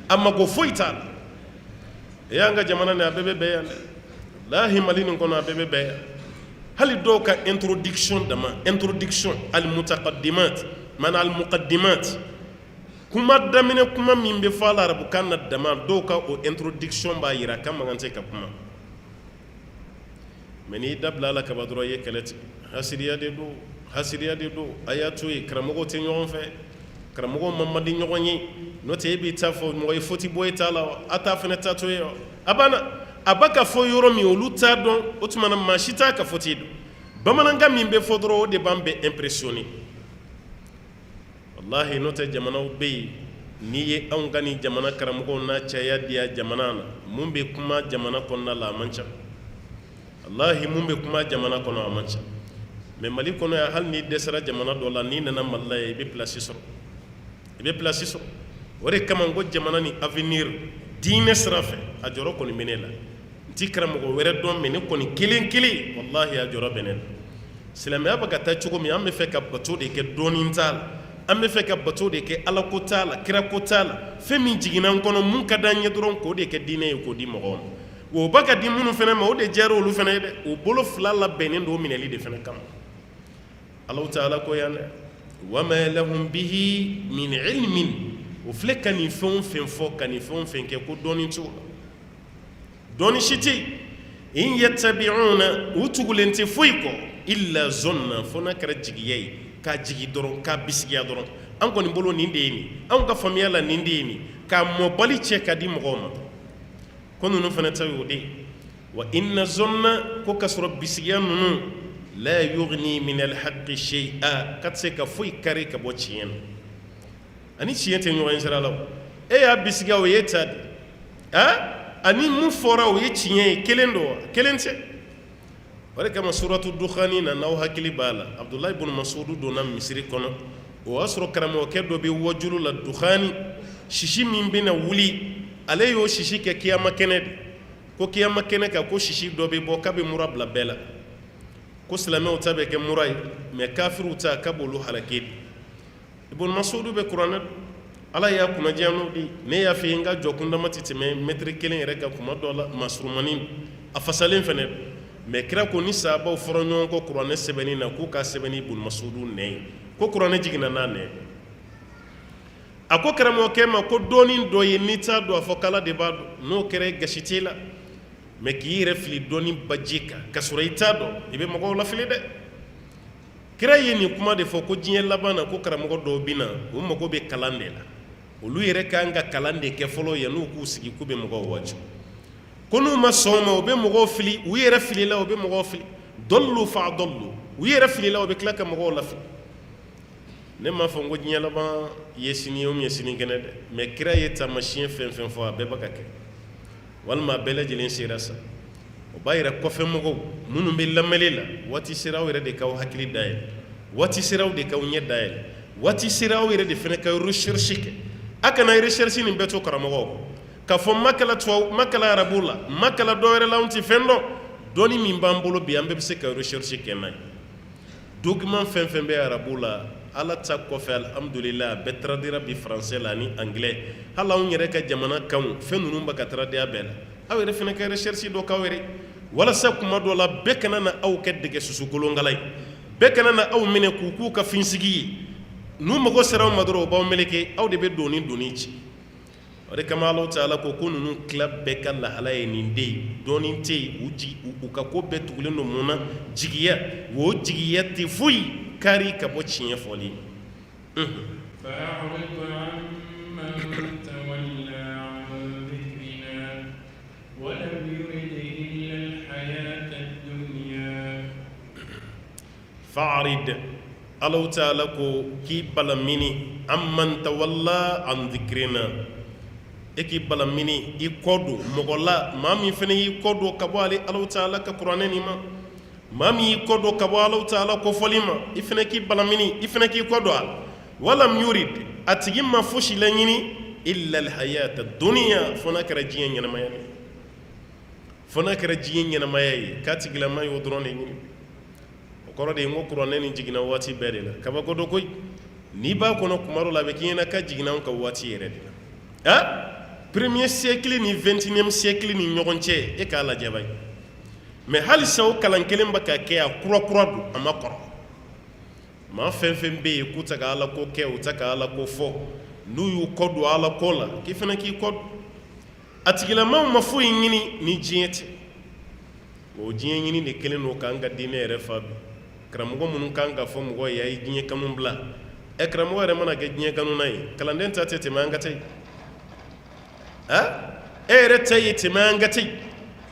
a mago foyi t'a la e y'an ka jamana nin a bɛɛ bɛ bɛɛ yan dɛ lahi mali nin kɔnɔ a bɛɛ bɛ bɛɛ yan hali dɔw ka introduction dama introduction al-mutaqaddimat mana al-muqaddimat kuma daminɛ kuma min bɛ fɔ a la arabukan na dama dɔw ka o introduction b'a yira k'a man kan tɛ ka kuma mɛ n'i dabila a la kaba dɔrɔn i ye kɛlɛ tigɛ hasiriya de don a y'a to yen karamɔgɔw tɛ ɲɔgɔn fɛ karamɔgɔw man man di ɲɔgɔn ye n'o tɛ e b'i ta fɔ mɔgɔ ye foti bɔ e ta la wa a t'a fana ta to ye wa a banna a b'a ka fɔ yɔrɔ min olu t'a dɔn o tuma na maa si t'a ka fɔti dɔn bamanankan min bɛ fɔ dɔrɔn o de b'an bɛ impressionné wallahi n'o tɛ jamanaw bɛ yen n'i ye anw ka nin jamana karamɔgɔw n'a caya diya jamana na mun bɛ kuma jamana kɔnɔna la a man ca wallahi mun bɛ kuma jamana kɔnɔ a man ca mɛ mali kɔnɔ yan hali n'i dɛsɛra jamana dɔ la n'i nana mali la yan i bɛ place sɔrɔ o de kama n ko jamana ni avenir diinɛ sira fɛ a jɔyɔrɔ kɔni bɛ ne la n ti karamɔgɔ wɛrɛ dɔn mɛ ne kɔni kelen kelen wallahi a jɔyɔrɔ bɛ ne la silamɛya bɛ ka taa cogo min an bɛ fɛ ka bato de kɛ dɔɔni t'a la an bɛ fɛ ka bato de kɛ ala ko t'a la kira ko t'a la fɛn min jiginna n kɔnɔ mun ka d'an ye dɔrɔn k'o de kɛ diinɛ ye k'o di mɔgɔw ma o ba ka di minnu fana ma o de diyara olu fana ye dɛ o bolo fila labɛnnen don o minɛli de fana kama Allahu ta'ala ko yan dɛ wa ma lahum bihi min ilmin o filɛ ka nin fɛn o fɛn fɔ ka nin fɛn o fɛn kɛ ko dɔɔni t'o la dɔɔni si tɛ yen in yattabi'una u tugulen tɛ foyi kɔ illa zonna fona kɛra jigiya ye k'a jigi dɔrɔn k'a bisigiya dɔrɔn an kɔni bolo nin de ye nin anw ka faamuya la nin de ye nin k'a mɔbali cɛ ka di mɔgɔw ma ko ninnu fana ta y'o de ye wa inna zonna ko k'a sɔrɔ bisigiya ninnu la yughni min alhaqqi shay'a ka tɛ se ka foyi kari ka bɔ tiɲɛ na ani tiɲɛ tɛ ɲɔgɔn ye sira la e y'a bisigiya o ye ta de ani mun fɔra o ye tiɲɛ ye kelen don wa kelen tɛ o de kama suratu dukhani na n'aw hakili b'a la abdulayi ibn masudu donna misiri kɔnɔ o y'a sɔrɔ karamɔgɔkɛ dɔ bɛ wajulu la dukhani sisi min bɛna wuli ale y'o sisi kɛ kiyama kɛnɛ de ko kiyama kɛnɛ kan ko sisi dɔ bɛ bɔ k'a bɛ mura bila bɛɛ la ko silamɛw ta bɛ kɛ mura ye mɛ kafiriw ta k'a b'olu halake de ibn masudu bɛ kuranɛ ala y'a kunnadiya n'o de ne y'a f'i ye n ka jɔ kundama tɛ tɛmɛ mɛtiri kelen yɛrɛ kan kuma dɔ la masurumani a fasalen fɛnɛ mɛ kira ko ni sahabaw fɔra ɲɔgɔn kɔ kuranɛ sɛbɛnni na k'u ka sɛbɛnni ibn masudu nɛ ye ko kuranɛ jiginna n'a nɛ a ko karamɔgɔkɛ ma ko dɔɔni dɔ ye n'i t'a dɔn a fɔ k'ala de b'a dɔn n'o kɛra gasi t'e la mɛ k'i yɛrɛ fili dɔɔni baji kan k'a sɔrɔ i t'a dɔn i bɛ mɔgɔw lafili dɛ kira ye nin kuma de fɔ ko diɲɛ laban na ko karamɔgɔ dɔw bɛ na o mago bɛ kalan de la olu yɛrɛ kan ka kalan de kɛ fɔlɔ yan n'u k'u sigi k'u bɛ mɔgɔw wajibi ko n'u ma sɔn ma u bɛ mɔgɔw fili u yɛrɛ filila u bɛ mɔgɔw fili dɔllu fa dɔllu u yɛrɛ filila u bɛ tila ka mɔgɔw lafili ne m'a fɔ n ko diɲɛ laban ye sini ye o ye sini kɛnɛ dɛ mɛ kira ye taamasiyɛn fɛn fɛn fɔ a bɛɛ bɛ ka kɛ walima a bɛɛ lajɛlen sera sa o b'a yɛrɛ kɔfɛ mɔgɔw minnu bɛ lamɛnli la waati sera aw yɛrɛ de k'aw hakili dayɛlɛ waati sera aw de k'aw ɲɛ dayɛlɛ waati sera aw yɛrɛ de fana ka recherche kɛ a kana recherche nin bɛɛ to karamɔgɔw k'a fɔ n ma kala arabu la n ma kala dɔ wɛrɛ la an tɛ fɛn dɔn dɔnni min b'an bolo bi an bɛɛ bɛ se ka recherche kɛ n'a ye document fɛn fɛn bɛ arabu la ala ta kɔfɛ alhamdulillah a bɛɛ traduira bi français la ani anglais hali anw yɛrɛ ka jamana kanw fɛn ninnu bɛ ka traduire bɛɛ la aw yɛrɛ fana ka recherche dɔ k'aw yɛrɛ walasa kuma dɔ la bɛɛ kana na aw kɛ dɛgɛ susukolonkalan ye bɛɛ kana na aw minɛ k'u k'u ka finsigi ye n'u mago sera aw ma dɔrɔn u b'aw meleke aw de bɛ don ni donni ci o de kama Alahu Taala ko ko ninnu tila bɛɛ ka lahala ye nin de ye dɔɔni tɛ yen u ka ko bɛɛ tugulen don mun na jigiya o jigiya tɛ foyi kari ka bɔ tiɲɛ fɔli فأعرض عمن تولى عن ذكرنا ولم يرد إلا الحياة الدنيا فأعرض Alahu Taala ko k'i balamini amman tawalla an dhikrina e k'i balamini i kɔ don mɔgɔ la maa min fana y'i kɔ don ka bɔ ale Alahu Taala ka kuranɛ nin ma maa min y'i kɔ don ka bɔ Alahu Taala kɔfɔli ma i fana k'i balamini i fana k'i kɔ don a la walam yurid a tigi ma fosi laɲini illa alhayata dunya fo n'a kɛra diɲɛ ɲɛnamaya ye fo n'a kɛra diɲɛ ɲɛnamaya ye k'a tigilama y'o dɔrɔn de ɲini o kɔrɔ de ye n ko kuranɛ nin jiginna waati bɛɛ de la kabako dɔ koyi n'i b'a kɔnɔ kuma dɔ la a bɛ k'i ɲɛna k'a jiginna anw ka waati yɛrɛ de la premier siècle ni 21e siècle ni ɲɔgɔn cɛ e k'a lajɛ bani mais hali sa o kalan kelen bɛ ka kɛ a kura kura don a ma kɔrɔ maa fɛn fɛn bɛ yen k'u tɛ ka ala ko kɛ u tɛ ka ala ko fɔ n'u y'u kɔ don ala ko la k'i fana k'i kɔ don a tigilamaw ma foyi ɲini ni diɲɛ tɛ o diɲɛ ɲini de kelen don k'an ka diinɛ yɛrɛ fa bi karamɔgɔ minnu kan ka fɔ mɔgɔ ye a ye diɲɛ kanu bila karamɔgɔ yɛrɛ mana kɛ diɲɛ kanu na ye kalanden ta tɛ tɛmɛ an ka tɛ e yɛrɛ ta ye tɛmɛ an ka tɛ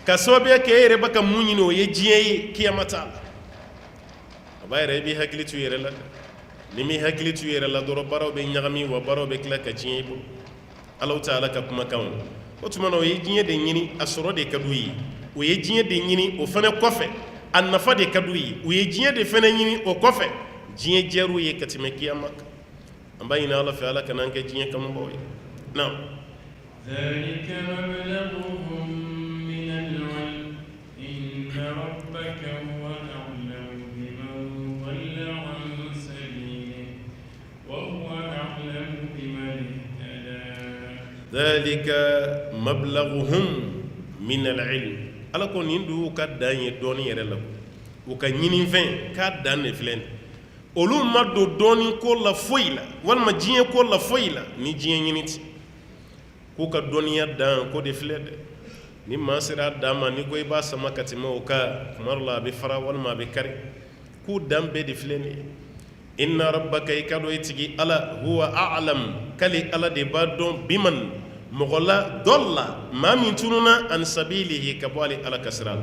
ka sababuya kɛ e yɛrɛ bɛ ka mun ɲini o ye diɲɛ ye kiyama t'a la a b'a yɛrɛ i b'i hakili to i yɛrɛ la ni m'i hakili to i yɛrɛ la dɔrɔn baaraw bɛ ɲagami wa baaraw bɛ tila ka tiɲɛ i bolo Alahu Taala ka kumakanw o tuma na o ye diɲɛ de ɲini a sɔrɔ de ka d'u ye o ye diɲɛ de ɲini o fana kɔfɛ a nafa de ka d'u ye u ye diɲɛ de fana ɲini o kɔfɛ diɲɛ diyar'u ye ka tɛmɛ kiyama kan an b'a ɲini Ala fɛ Ala kana an kɛ diɲɛ kanubaw ye naam ذلك مبلغهم من العلم إن ربك هو أعلم بمن ضل عن سبيله وهو أعلم بمن اهتدى ذلك مبلغهم من العلم ala ko nin du ka dan ye dɔɔni yɛrɛ la u ka ɲini fɛn k'a dan de filɛ olu ma don dɔɔni ko la foyi la walima diɲɛ ko la foyi la ni diɲɛ ɲini ti k'u ka dɔɔniya dan ko de filɛ dɛ ni maa sera a dan ma ni ko i b'a sama ka tɛmɛ o kan kuma dɔ la a bɛ fara walima a bɛ kari ku dambe de filene inna rabbaka ikado itigi ala huwa a'lam kali ala de badon biman mogola dolla ma min tununa an sabilihi kabali ala kasral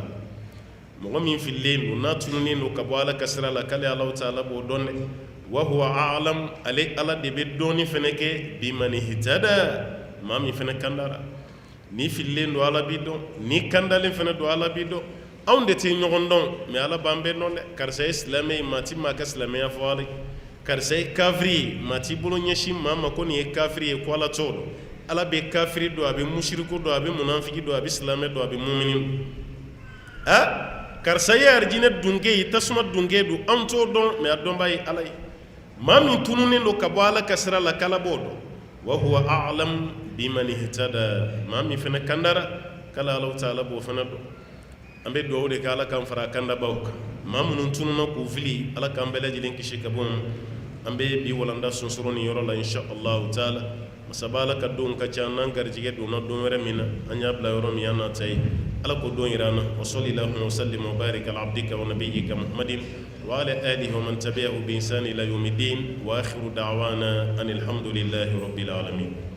mogo min fillen na tununi no kabala kasral kali allah ta'ala bo donne wa huwa a'lam ali ala de be doni feneke biman hitada ma min fene kandara ni fillen do ala bidon ni kandalen fene do ala bidon awnde te ñogon don mais ala bambe non de karsa islamé mati ma ka islamé ya fawali karsa kafri mati bulu ñeshi mama ko ni kafri e ko ala todo ala be kafri do abe mushriku do abe munafiki do abe islamé do abe mu'minin karsa ya arjine dunge tasuma dunge du anto don mais adon bay alay mami tunune lo kabala kasra la kala bodo wa huwa a'lam biman ihtada mami fena kandara kala allah ta'ala bo fena do ambe do de kala kam fara kanda bawka mamunun tununa ko fili ala kam bela jilen kishi kabon ambe bi walanda sunsuroni yoro la insha Allah ta'ala masabala ka don ka canan garjige do na don were mina anya bla yoro mi yana tay ala ko don irana wa sallallahu wa sallim wa barik ala abdika wa nabiyyika muhammadin wa ala alihi wa man tabi'ahu bi ihsan ila yawmiddin wa akhiru da'wana anil hamdulillahi rabbil alamin.